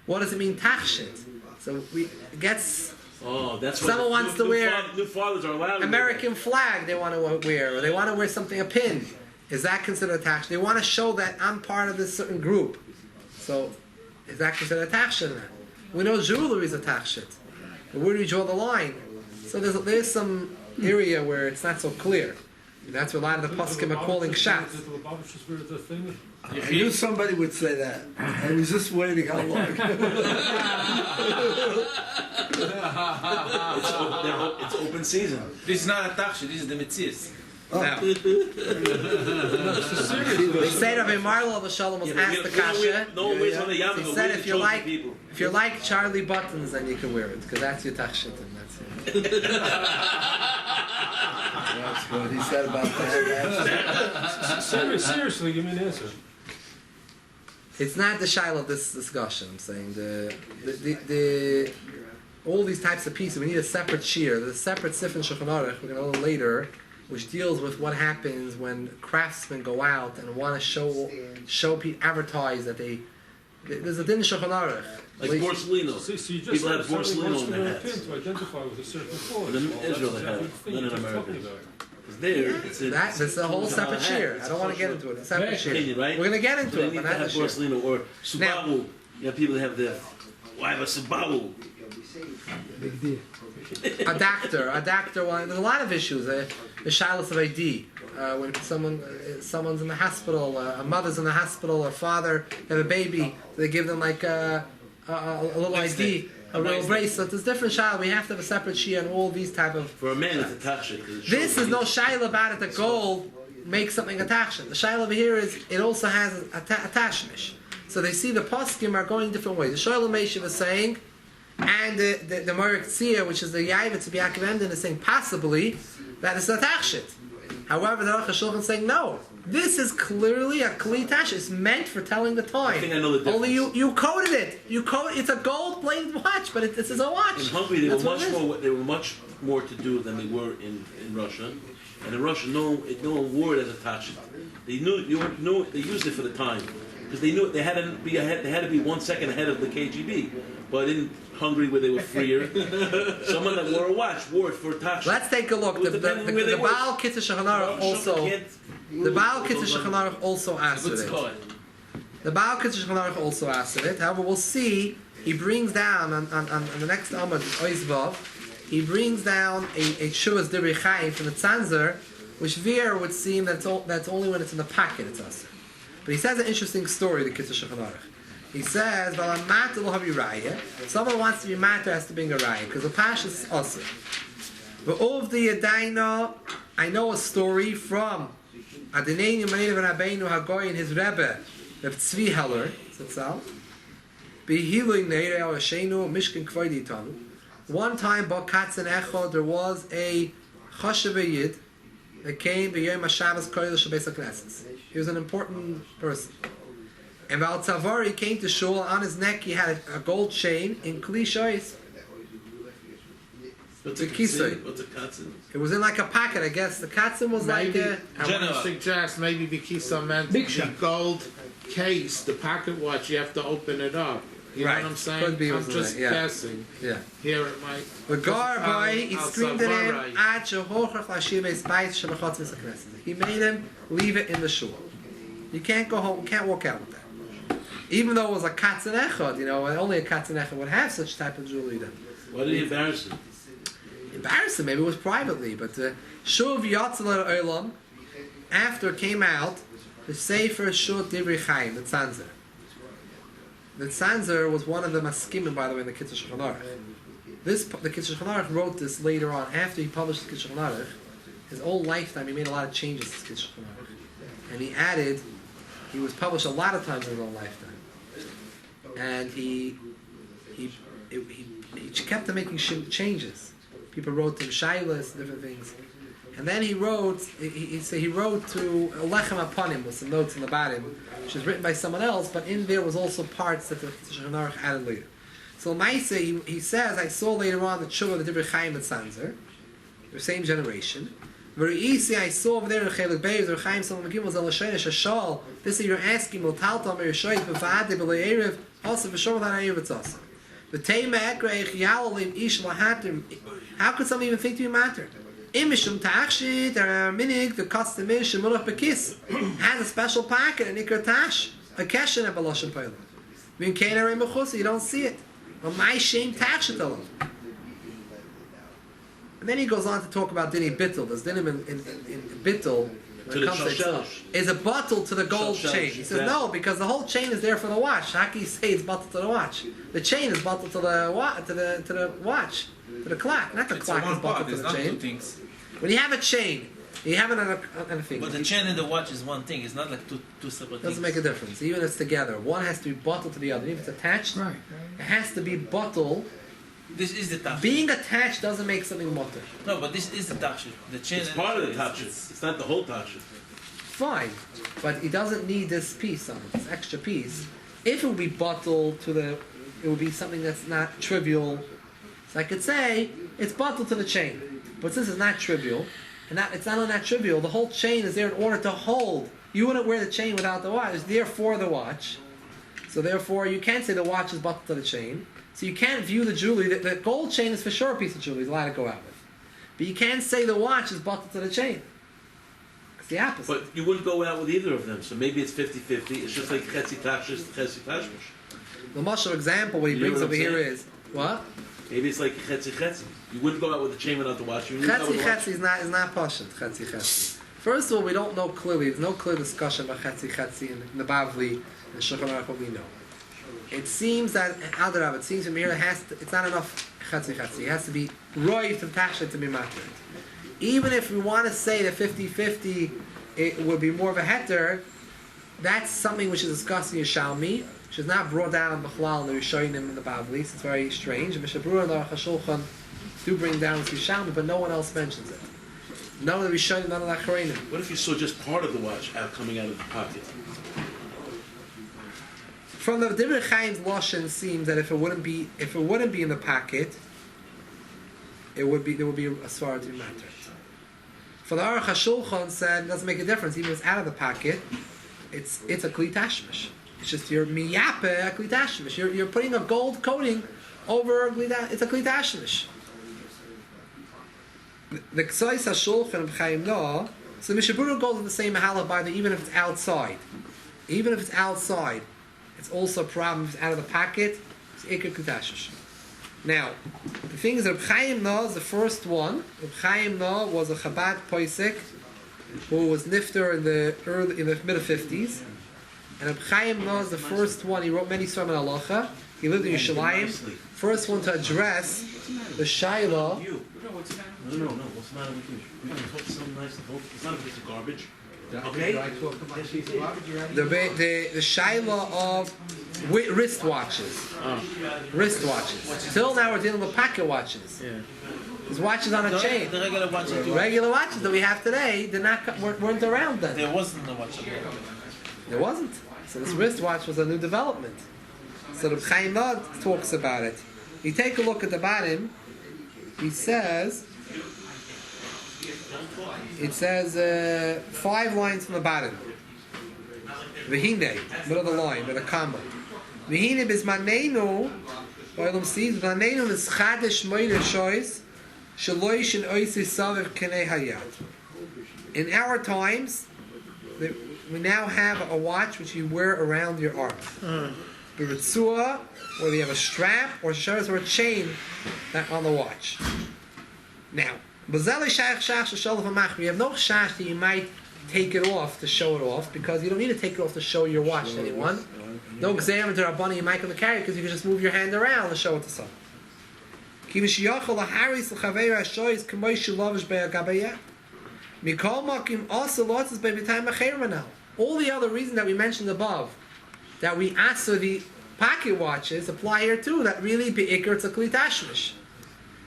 What does it mean, tachshit? So it gets. Oh, that's what Someone wants to wear new fathers are allowed. American flag they want to wear, or they want to wear something, a pin. Is that considered attached? They want to show that I'm part of this certain group. So, is that considered attached? We know jewelry is attached. But where do you draw the line? So there's some area where it's not so clear. And that's what a lot of the poskim are calling shots. I knew somebody would say that. I was just waiting how long. It's open season. This is not a taksha, this is the mitzias. Now, they say Rabbi Marlo the Shalom was asked the kasha. No one wears on the He yarmulke. said if you like Charlie buttons, then you can wear it because that's your tachshit and that's it. That's what he said about that. Seriously, give me an answer. It's not the shaila of this discussion. I'm saying the all these types of pieces. We need a separate shear. There's a separate sif in Shulchan Aruch. We're going to know later, which deals with what happens when craftsmen go out and want to advertise that they. There's a din in Shulchan Aruch. Like Borsellino. So you just People have Borsellino in their a pin hats. to identify with a certain cause. In Israel they have it, not in America. It's there. That's a whole separate shear. I don't want to get into it. It's a separate shear. Opinion, right? We're going to get So into they it, need but to not have the shear. Borsellino or Subaru. You have people that have the. Why have a Subaru? Big deal. A doctor. Well, there's a lot of issues. The shilas of ID. When someone's in the hospital, a mother's in the hospital, or father have a baby, they give them like a little ID, a little bracelet. There's different shilas. We have to have a separate shia and all these type of. For a man, it's a tachshit. This is no shilah about it. The gold makes something attachment. The shilah over here is it also has attachment. So they see the poskim are going different ways. The Shalom Meshiv is saying, and the Morik Tzia, which is the Yavitz of Yaakov Emden, is saying possibly that it's a tachshit. However, the Aruch HaShulchan is saying no. This is clearly a kli tash. It's meant for telling the time. I think I know the difference. Only you coded it. It's a gold plated watch, but this is a watch. In Hungary, they That's were what it is. They were much more to do than they were in Russia. And in Russia, no one wore it as a tachshit. They knew they used it for the time because they knew they had to be 1 second ahead of the KGB. But in Hungary, where they were freer, someone that wore a watch wore it for tachshit. Let's take a look. The Baal Kitzur Shulchan Aruch also. The Baal Kitzur Shulchan Aruch also asked for it. The Baal Kitzur Shulchan Aruch also asked for it. However, we'll see. He brings down on the next Amud Oizvav. He brings down a Shuvas Divrei Chaim from the Tzanzer, which Veer would seem that's only when it's in the pocket it's us. But he says an interesting story. The Kitzur Shulchan Aruch. He says, someone wants to be matter has to bring a raya because the pash is awesome. But of the Yadaina, I know a story from Adinei Yemaneinu Rabbeinu Hagoy and his Rebbe, Reb Tzvi Heller, Behilui Neirei Al Hashenu Mishkin Kvoidi Tanu. One time, Bakatz and Echod, there was a Chashav Yid that came B'Yom HaShabbos Kodesh Beis HaKnesses. He was an important person. And Val Tzavari came to shul. On his neck he had a gold chain in Kli Shois. What's a katzin? It was in like a pocket, I guess. The katzin was Maybe, like I want to suggest maybe the kisa meant the gold case, the pocket watch, you have to open it up. You know what I'm saying? Could be, I'm just guessing. Yeah. Here it might. The Garbai, he screamed at him, he made him leave it in the shul. You can't go home, can't walk out with that. Even though it was a katzin echad, only a katzin echad would have such type of jewelry then. Why did he embarrass him? Embarrass him, maybe it was privately, but Shuv Yatzal Olam, after it came out, the Sefer Shut Divrei Chaim, the Tzanzer. The Tzanzer was one of the maskimim, by the way, in the Kitzur Shulchan Aruch. The Kitzur Shulchan Aruch wrote this later on, after he published the Kitzur Shulchan Aruch. his whole lifetime, he made a lot of changes to his Shulchan Aruch. And he was published a lot of times in his own lifetime. And he kept on making changes. People wrote to him shaylas, different things. And then he wrote to Lechem Apanim with some notes in the bottom, which was written by someone else, but in there was also parts that the Shulchan Aruch added later. So Maaseh, he says, I saw later on the Tshuva of the Divrei Chaim and Sanzer, the same generation. V're'isi, I saw over there in Chelik Beis, the Chaim Salom Gimel Zal Hashonesh Hashal. This is you're asking, L'talta Mer Yishoyt B'va'adeh B'lei Erev, also V'shor V'dan Erev Tzasa. V'teima Ekreich Yalolim Ish Lahatim. How could someone even think to be matter? Imishum Ta'achshit, Minig, the custom is Shemulach Bekis, has a special pocket, an Ikar Tash, a Keshen and Balashim Payla. V'in Kein Arei Mechusa, you don't see it. Well, my shame Ta'achshit alone. And then he goes on to talk about Dini Bittel. There's Dinim in Bittel, when it comes to is a bottle to the gold chain. He says no, because the whole chain is there for the watch. How can you say it's bottle to the watch? The chain is bottle to the watch, to the clock. Not the clock is bottle to the chain. When you have a chain, you have it on a thing. But the chain and the watch is one thing. It's not like two separate things. Doesn't make a difference. Even if it's together, one has to be bottled to the other. Even if it's attached, Right. it has to be bottled. This is the tachshit. Being attached doesn't make something mutter. No, but this is the tachshit. The chain. It's part of the tachshit. It's not the whole tachshit. Fine, but he doesn't need this piece on it, this extra piece. If it would be bottled to it would be something that's not trivial. So I could say it's bottled to the chain, but since it's not trivial, and it's not only not trivial, the whole chain is there in order to hold. You wouldn't wear the chain without the watch. It's there for the watch. So therefore, you can't say the watch is bottled to the chain. So you can't view the jewelry. The gold chain is for sure a piece of jewelry. It's allowed to go out with. But you can't say the watch is bottled to the chain. It's the opposite. But you wouldn't go out with either of them. So maybe it's 50-50. It's just like Chetzi Tachshis, Chetzi Tashmish. The Mashal example what he brings over here is what? Maybe it's like Chetzi. You wouldn't go out with the chain without the watch. Chetzi is not pashut. Chetzi. First of all, we don't know clearly. There's no clear discussion about Chetzi in the Bavli and Shulchan Aruch what we know. It seems that it seems from here it's not enough Chetzi. It has to be roiv to tashlit to be matter. Even if we want to say that 50-50 it would be more of a heter, that's something which is discussed in Yishalmi, which is not brought down in Bechlal and the Rishonim in the Bavli. It's very strange. And Mishabur and the Aruch HaShulchan do bring down this Yishalmi, but no one else mentions it. None of the Rishonim, none of the Acharonim. What if you saw just part of the watch coming out of the pocket? From the Divrei Chaim's Lashon seems that if it wouldn't be in the pocket, there would be a svara to matter. For the Aruch HaShulchan said it doesn't make a difference even if it's out of the pocket. It's a kli tashmish. It's just you're miyape a kli tashmish. You're putting a gold coating over a kli tashmish. It's a kli tashmish. The Ksais HaShulchan of Chaim Noah, so the Mishabura goes in the same halach by the even if it's outside. Even if it's outside, it's also a problem if it's out of the pocket. It's ikar kli tashmish. Now, the thing is that Reb Chaim Noah is the first one. Reb Chaim Noah was a Chabad Poisek who was nifter in the middle 50s. And Reb Chaim Noah is the first one. He wrote many Svarim in Halacha. He lived in Yerushalayim. First one to address the Shaila. No. What's the matter with you? We can talk so nice. It's not a piece of garbage. Okay? The Shaila of wristwatches. Wristwatches. Till now we're dealing with pocket watches. Yeah. There's watches on a chain. The regular watches. The regular watches that we have today weren't around then. There wasn't a watch. There wasn't. So this wristwatch was a new development. So the Chaim Noah talks about it. You take a look at the bottom. He says, it says 5 lines from the bottom. V'hine, middle of the line, with a comma. V'hine bizmanenu, Oilum sees, V'manenu is chadesh moire shois, shaloish and oisi saviv kenei hayat. In our times, we now have a watch which you wear around your arm. B'ritzua, whether you have a strap or shows or a chain on the watch. Now, we have no shash that you might take it off to show it off, because you don't need to take it off to show your watch to anyone. No exam to Rabbani you might come to carry it, because you can just move your hand around and show it to someone. Mikol Makim also lots is baby time now. All the other reasons that we mentioned above, that we answer the pocket watches, apply here too. That really beikar it's a kli tashmish,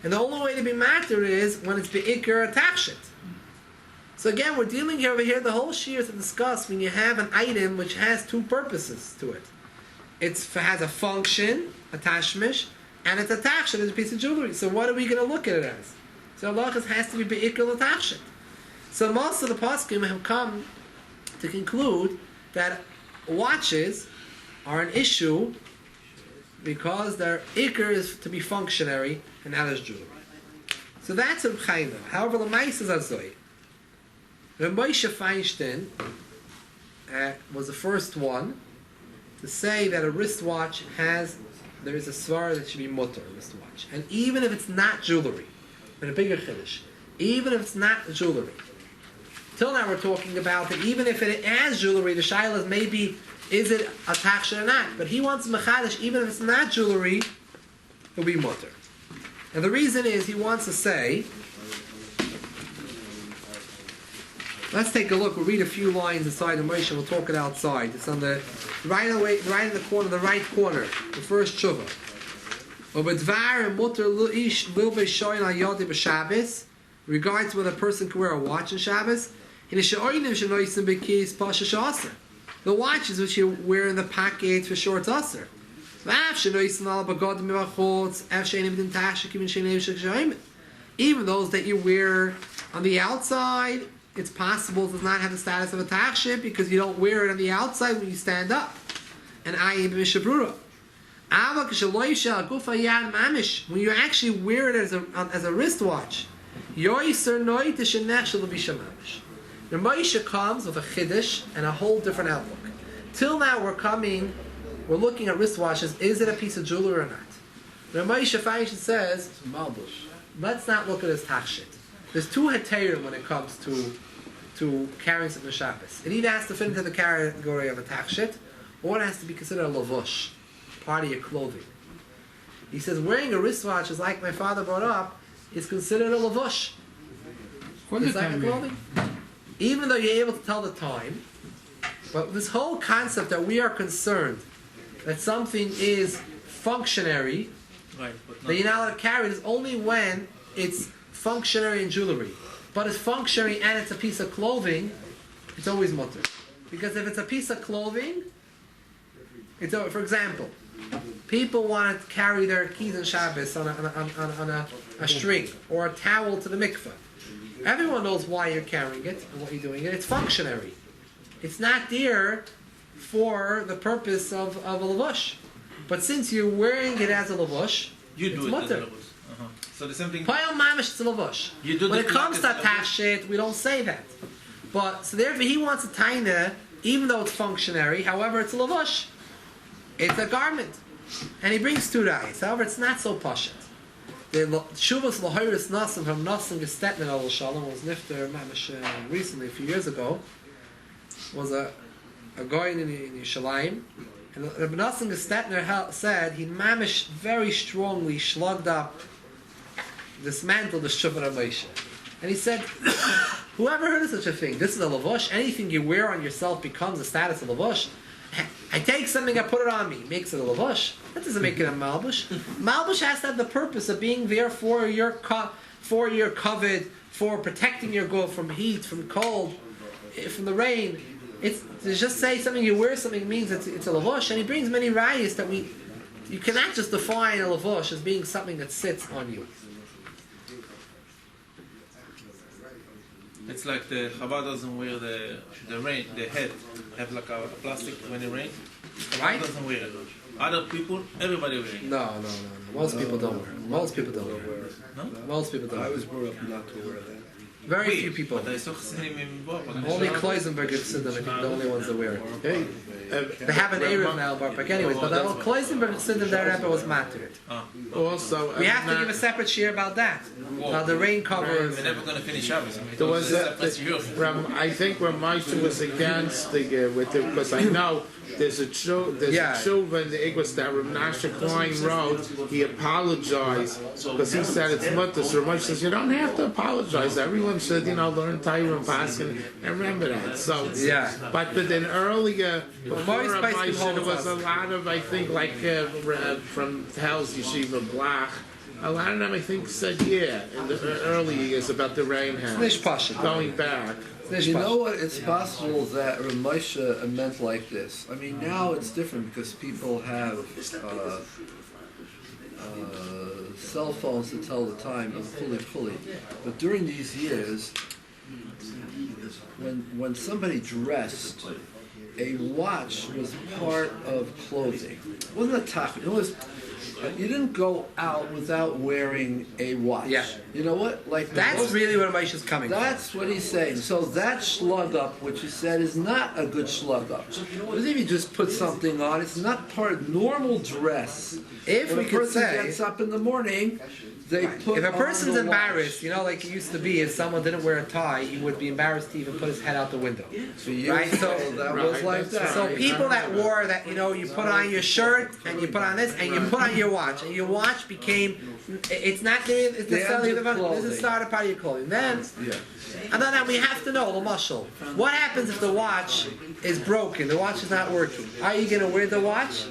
and the only way to be matter is when it's beikar tachshit. So again, we're dealing here over here. The whole shir is to discuss when you have an item which has two purposes to it. It has a function, a tashmish, and it's attached as a piece of jewelry. So what are we going to look at it as? So Allah has to be beikar l'tachshit. So most of the poskim have come to conclude that watches are an issue because their ikr is to be functionary and not as jewelry. So that's a chayna. However, the mais is azoi. Moshe Feinstein was the first one to say that a wristwatch there is a svar that should be mutter, a wristwatch. And even if it's not jewelry, and a bigger chiddush, even if it's not jewelry. Till now we're talking about that even if it has jewelry, the shaila is maybe, is it a tachsha or not? But he wants mechadish, even if it's not jewelry, it'll be mutter. And the reason is he wants to say, let's take a look. We'll read a few lines inside the Moshe. We'll talk it outside. It's on the right in the corner, the right corner, the first tshuva. Regards whether a person can wear a watch on Shabbos. The watches which you wear in the pocket for sure it's usher. Even those that you wear on the outside, it's possible it does not have the status of a tachshit because you don't wear it on the outside when you stand up. And ayib mishabrura. When you actually wear it as a wristwatch, the Moshe comes with a chiddush and a whole different outlook. Till now we're looking at wristwatches. Is it a piece of jewelry or not? The Moshe Feinstein says, let's not look at it as tachshit. There's two heterim when it comes to carrying something Shabbos. It either has to fit into the category of a tachshit, or it has to be considered a lavush, part of your clothing. He says wearing a wristwatch is like my father brought up, is considered a lavush. It's like a clothing. Even though you're able to tell the time, but this whole concept that we are concerned that something is functionary, Right, that you're not allowed to carry it is only when it's functionary in jewelry. But it's functionary and it's a piece of clothing, it's always mutter. Because if it's a piece of clothing, it's over. For example, people want to carry their keys on Shabbos on a string or a towel to the mikveh. Everyone knows why you're carrying it and what you're doing it. It's functionary. It's not there for the purpose of a lavush. But since you're wearing it as a lavush, You do it's it mutter. as a lavush. So the same thing. Payal mamish it's a lavush. You do When the it comes to clock as a lavush. tashit, we don't say that. But so therefore he wants a taina, even though it's functionary. However, it's a lavush. It's a garment, and he brings two rayos. However, it's not so pashut. The Shuvas Lahiris Nasim from Nasim Gestetner Al Shalom was nifter mamish recently, a few years ago. Was a guy in Yerushalayim, and Rabbi Nasim Gestetner said he mamish very strongly shlugged up, dismantled the Shuvah Moshe. And he said, whoever heard of such a thing? This is a lavush. Anything you wear on yourself becomes a status of lavush. I take something, I put it on me. Makes it a lavush. That doesn't make it a malbush. Malbush has to have the purpose of being there for your covet, for protecting your go from heat, from cold, from the rain. It's to just say something you wear something means it's a lavush. And he brings many rayas that you cannot just define a lavush as being something that sits on you. It's like the Chabad doesn't wear the head, have like a plastic when it rains. Right? Chabad doesn't wear it. Other people, everybody wearing it. No. Most people don't wear it. Most people don't wear it. No? Most people don't I wear was it. brought up not to wear that. Very few people. But I saw Chassidim in Bob. Only Kloisenberg is Siddim, I think the only ones that wear it. Hey, They have an Erev now, but anyways, but the Kloisenberg Siddim, their Rebbe was mattered. also, We have to give a separate share about that. About the rain covers. We're never going to finish Shabbos. I mean, there was that's yours. I think Ramosha was against with it because I know there's a children in the Igwas that Rav Nasha Klein wrote. He apologized because he said it's mutter. So Ramosha says you don't have to apologize. Everyone's should, learn Torah and Paskin. I remember that. So Yeah. But then earlier, before most Rabbi Paskin there was holds a lot of, I think, like from Hell's Yeshiva Blach. A lot of them, I think, said in the early years about the rain house. Going back. You know what? It's possible that Ramosha meant like this. I mean, now it's different because people have cell phones to tell the time and fully. But during these years, when somebody dressed, a watch was part of clothing. It wasn't a tach. It was. You didn't go out without wearing a watch. Yeah. You know what? Like that's really where Moshe's coming from. That's what he's saying. So that slug up, which you said, is not a good slug up. Because if you just put something on, it's not part of normal dress. If when we a could person say, gets up in the morning, they put if a person's on the embarrassed, watch. like it used to be, if someone didn't wear a tie, he would be embarrassed to even put his head out the window. Right? So that was like that. So people that wore that, you put on your shirt and you put on this and you put on your watch, and your watch became, it's not necessarily this is started part of your clothing. Then, and then we have to know the muscle. What happens if the watch is broken? The watch is not working. Are you going to wear the watch?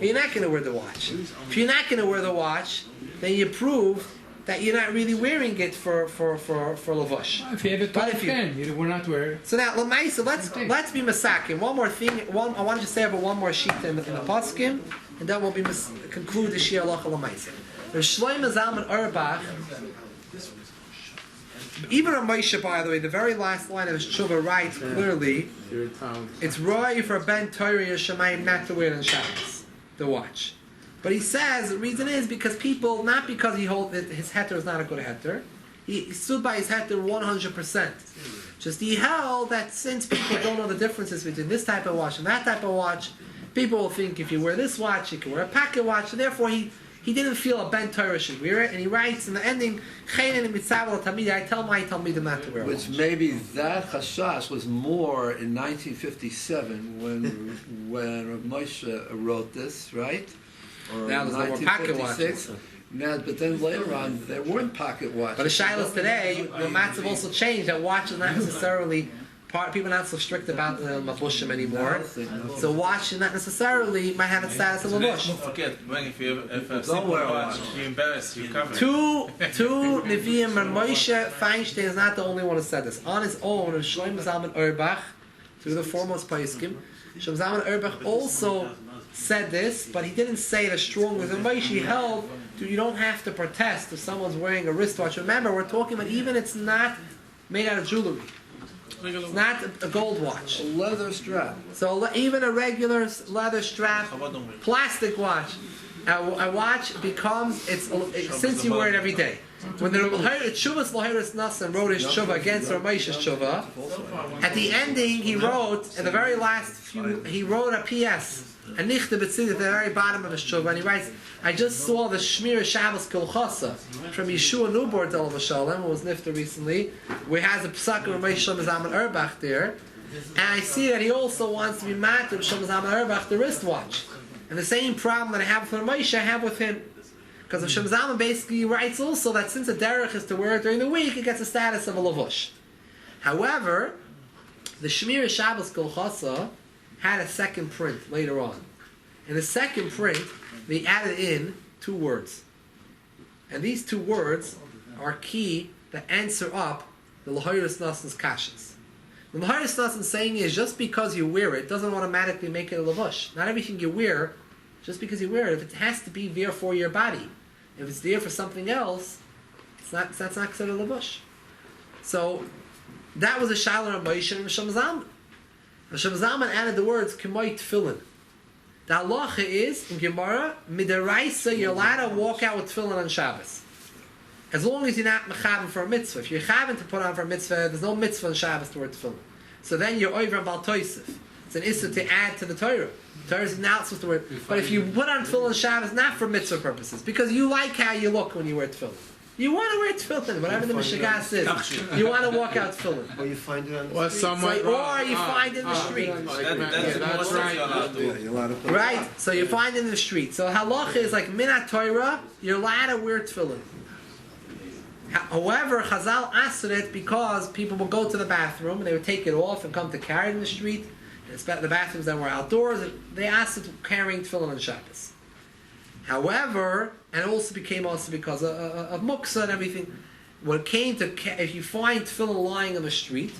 Or you're not going to wear the watch. If you're not going to wear the watch, then you prove that you're not really wearing it for lavush. If you have a top 10, you will not wear it. So now, Lamaisa, let's be masakin. One more thing. I wanted to say about one more sheet in the Paskim, and then we'll conclude the Shia Halacha Lamaisa. There's Shlomo Zalman Auerbach. Even on Moshe, by the way, the very last line of his tshuva writes clearly, it's roy for Ben Torah Yeshamayim not to wear it on Shabbos, the watch. But he says the reason is because people, not because he holds that his heter is not a good heter, he stood by his heter 100%. Just he held that since people don't know the differences between this type of watch and that type of watch, people will think if you wear this watch, you can wear a pocket watch, and therefore he didn't feel a Ben Torah should wear it, and he writes in the ending, I tell my Talmidim not to wear a watch. Which maybe that chashash was more in 1957 when Moshe wrote this, right? Or now there's no more pocket watches. Now, but then later on, there weren't pocket watches. But the shilas today, the mats have also changed. That watch is not necessarily people are not so strict about the mabushim anymore. So watch is not necessarily might have its status of mabush. Don't forget, if you have a simple watch, you're embarrassed, you cover it. Two Nevi'im and Moshe Feinstein is not the only one who said this. On his own, Shlomo Zalman Auerbach, through the foremost Paiskim, Shlomo Zalman Auerbach also said this, but he didn't say it as strong as Moshe. He held, you don't have to protest if someone's wearing a wristwatch. Remember, we're talking about even it's not made out of jewelry. It's not a gold watch. A leather strap. So even a regular leather strap, plastic watch, a watch becomes, since you wear it every day. When the Shuvas Lahiris Nassan wrote his Shuvah against Ramesh's Shuvah, at the ending he wrote, at the very last few, he wrote a P.S. a nichte betzid at the very bottom of his Shuvah, and he writes, I just saw the Shmir Shabbos Kilchasa from Yeshua Newborn Del Vashalem, who was nifta recently, where he has a psak of Ramesh Shlomo Zalman Auerbach there, and I see that he also wants to be matter of Shlomo Zalman Auerbach, the wristwatch. And the same problem that I have with Ramesh, I have with him. Because Shlomo Zalman basically writes also that since a derech is to wear it during the week, it gets the status of a lavush. However, the Shmir Shabbos Kilchasa had a second print later on. In the second print, they added in 2 words. And these 2 words are key to answer up the Lahiris Nassan's kashas. The Lahiris Nassan's saying is just because you wear it doesn't automatically make it a lavush. Not everything you wear, just because you wear it, if it has to be there for your body. If it's there for something else, that's not considered a lavush. So that was a shaila of Moshe and Shlomo Zalman. Shlomo Zalman added the words K'moy Tefillin. The halacha is, in Gemara, midaraisa, you're allowed to walk out with tefillin on Shabbos. As long as you're not mechaven for a mitzvah. If you're mechaven to put on for a mitzvah, there's no mitzvah on Shabbos to wear tefillin. So then you're over on Bal Toisif. It's an issur to add to the Torah. The Torah is not supposed to wear. But if you put on tefillin on Shabbos, not for mitzvah purposes, because you like how you look when you wear tefillin. You want to wear tefillin, whatever the Mishagas is. You want to walk out tefillin. Or you find it on the Or someone, or you find it in the street. That's right. Right? So you find it in the street. So halacha is like minat Torah, you're allowed to wear tefillin. However, Chazal asked it because people would go to the bathroom and they would take it off and come to carry it in the street. And it's the bathrooms that were outdoors. They asked it carrying tefillin on Shabbos. However, and it also became because of muksa and everything. When it came to if you find tefillin lying on the street,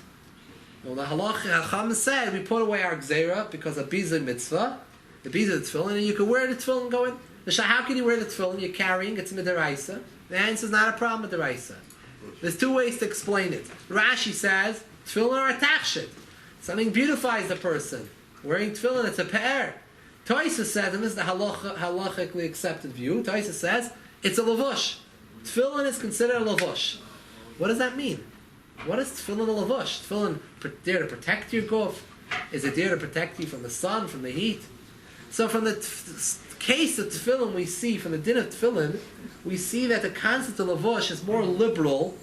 well, the halacha Chacham said we put away our gzeira because of biza mitzvah, the biza tefillin, and you can wear the tefillin and go in. How can you wear the tefillin? You're carrying it's midiraisa. The answer is not a problem with the Raisa. There's two ways to explain it. Rashi says, tefillin are a tachshit. Something beautifies the person. Wearing tefillin, it's a pe'er. Toisa says, and this is the halachically accepted view, Toisa says, it's a lavush. Tefillin is considered a lavush. What does that mean? What is tefillin a lavush? Tefillin there to protect your guf? Is it there to protect you from the sun, from the heat? So from the case of tefillin we see, from the din of tefillin, we see that the concept of lavush is more liberal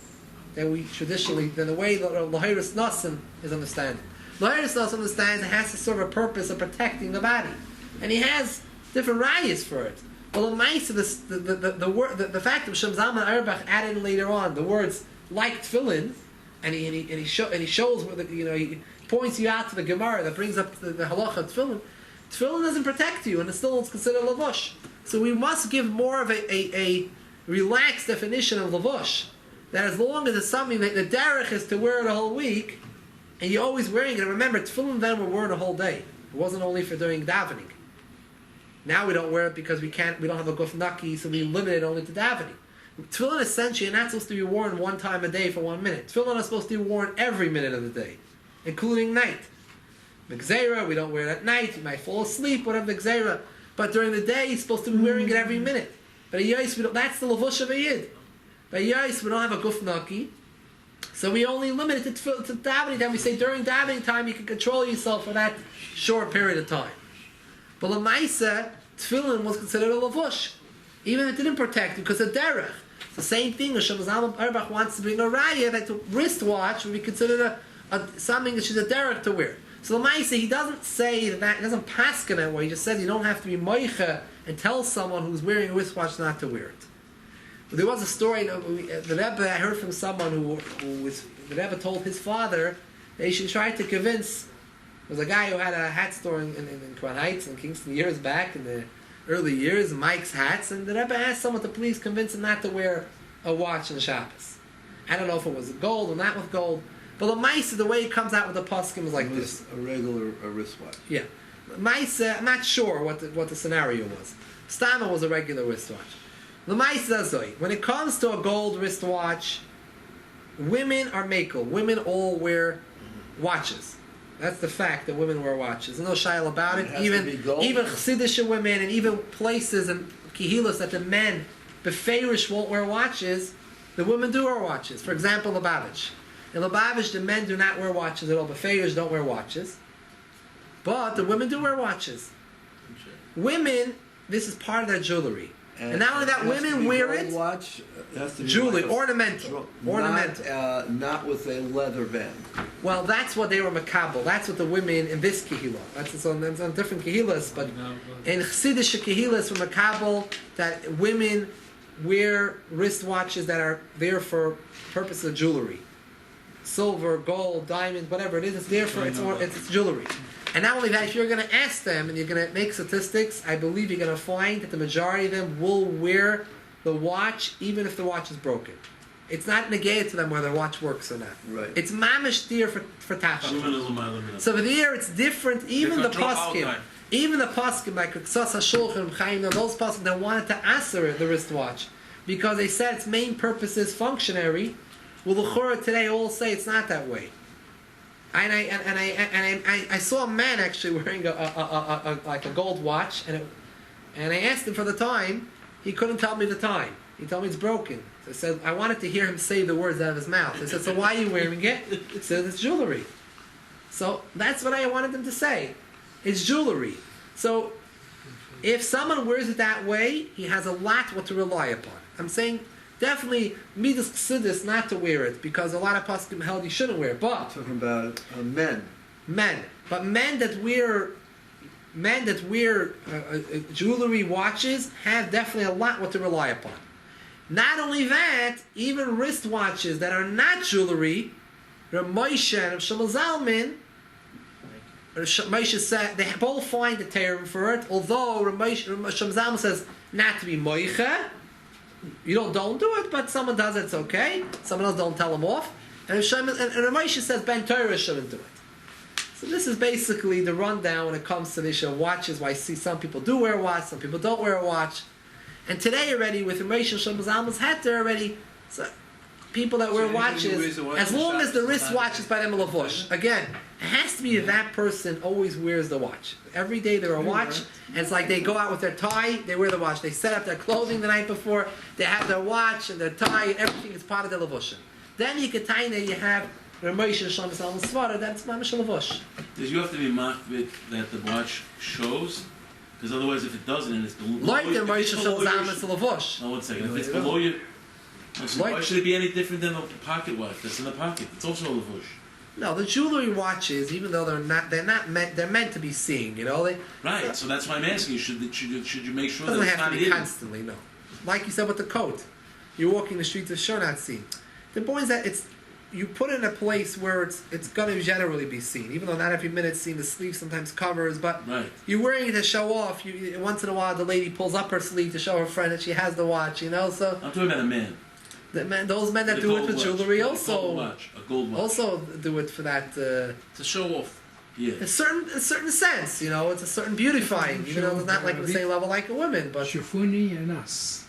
than we traditionally, than the way Lahiris Nassim is understood. Lahiris Nassim understands it has to serve a purpose of protecting the body. And he has different rayas for it. Well, the fact that Shem Zalman Auerbach added in later on the words like tefillin, and he shows where he points you out to the Gemara that brings up the halacha of tefillin. Tefillin doesn't protect you, and it's still considered lavush. So we must give more of a relaxed definition of lavush. That as long as it's something that the derech is to wear it a whole week, and you're always wearing it. And remember, tefillin then were worn a whole day. It wasn't only for doing davening. Now we don't wear it because we don't have a guf naki, so we limit it only to davening. Tefillin essentially are not supposed to be worn one time a day for 1 minute. Tefillin are supposed to be worn every minute of the day, including night. The gzeira, we don't wear it at night. You might fall asleep, whatever the gzeira. But during the day, you're supposed to be wearing it every minute. But that's the lavush of a yid. But yais, we don't have a guf naki, so we only limit it to davening time. We say during davening time, you can control yourself for that short period of time. But l'maisa, tefillin was considered a lavush, even if it didn't protect you, because of derech. It's the same thing. Hashem Zalman Auerbach wants to bring a raya that the wristwatch would be considered something that she's a derech to wear. So l'maisa, he doesn't say that, he doesn't paskin that way. He just says you don't have to be moicha and tell someone who's wearing a wristwatch not to wear it. But there was a story, the Rebbe, I heard from someone the Rebbe told his father that he should try to convince, there was a guy who had a hat store in Crown Heights in Kingston years back, in the early years, Mike's Hats, and the Rebbe asked someone to please convince him not to wear a watch on Shabbos. I don't know if it was gold or not with gold, but the way it comes out with the poskim is like this. A regular wristwatch. Yeah. I'm not sure what the scenario was. Stama was a regular wristwatch. When it comes to a gold wristwatch, women are makel. Women all wear watches. That's the fact that women wear watches. There's no shayla about it. Even Chassidish women and even places and kihilos that the men, beferish, won't wear watches, the women do wear watches. For example, Lubavitch. In Lubavitch, the men do not wear watches at all. Beferish don't wear watches. But the women do wear watches. Women, this is part of their jewelry. And not only that, women wear it. Watch, it has to be jewelry, like ornamental. Not with a leather band. Well, that's what they were makabel. That's what the women in this kehillah. That's on different kehillas, but in Chassidish kehillas were makabel that women wear wristwatches that are there for purposes of jewelry, silver, gold, diamond, whatever it is. It's there for it's jewelry. And not only that, if you're going to ask them and you're going to make statistics, I believe you're going to find that the majority of them will wear the watch even if the watch is broken. It's not negated to them whether the watch works or not. Right. It's mamish dear for tachshit. So over there it's different. Even the poskim, like Ksas HaShulchan, Chaim, those poskim that wanted to answer the wristwatch because they said its main purpose is functionary. Well, the Chora today all say it's not that way. And I saw a man actually wearing like a gold watch, and I asked him for the time. He couldn't tell me the time. He told me it's broken. So I said I wanted to hear him say the words out of his mouth. I said, "So why are you wearing it?" He said, "It's jewelry." So that's what I wanted him to say. It's jewelry. So if someone wears it that way, he has a lot what to rely upon. I'm saying. Definitely, midas chassidus not to wear it because a lot of poskim held you shouldn't wear it. But talking about men, but men that wear jewelry watches have definitely a lot what to rely upon. Not only that, even wristwatches that are not jewelry, Rav Moshe and Rav Shmuel Zalman, Moshe said they both find the term for it. Although Rav Shmuel Zalman says not to be moicha, you don't do it, but someone does it, it's okay. Someone else don't tell them off. And Rav Moshe says Ben Torah shouldn't do it. So this is basically the rundown when it comes to the issue of watches. Where I see some people do wear a watch, some people don't wear a watch. And today already, with Rav Moshe Shlomo Zalman's heter already, so people that wear watches, as long as the wristwatch is by them lavush. Again, it has to be that person always wears the watch. Every day they wear a watch, and it's like they go out with their tie, they wear the watch. They set up their clothing the night before, they have their watch and their tie, and everything is part of their lavush. Then you can tie there, you have Rav Moshe Shlomo Zalman's svarah, that's mamash lavush. Does you have to be machbit that the watch shows? Because otherwise, if it doesn't, and it's below, Like the Moshe Shlomo Zalman's lavush. No, 1 second. If it's below you, so why should it be any different than a pocket watch that's in the pocket? It's also a lavush. No, the jewelry watches, even though they're meant to be seen. You know, Right. So that's why I'm asking you. Should you make sure that doesn't it's have not to be hidden? constantly. No, like you said with the coat, you're walking the streets of sure not seen. The point is that you put it in a place where it's going to generally be seen, even though not every minute's seen. The sleeve sometimes covers, but Right. you're wearing it to show off. Once in a while, the lady pulls up her sleeve to show her friend that she has the watch. You know, so I'm talking about a man. those men that A do it gold with watch. jewelry A gold also watch. A gold watch. also do it for that. To show off. Yeah. A certain sense, you know, it's a certain beautifying. Even though it's not like on the same level like a woman, but Shufuni and us.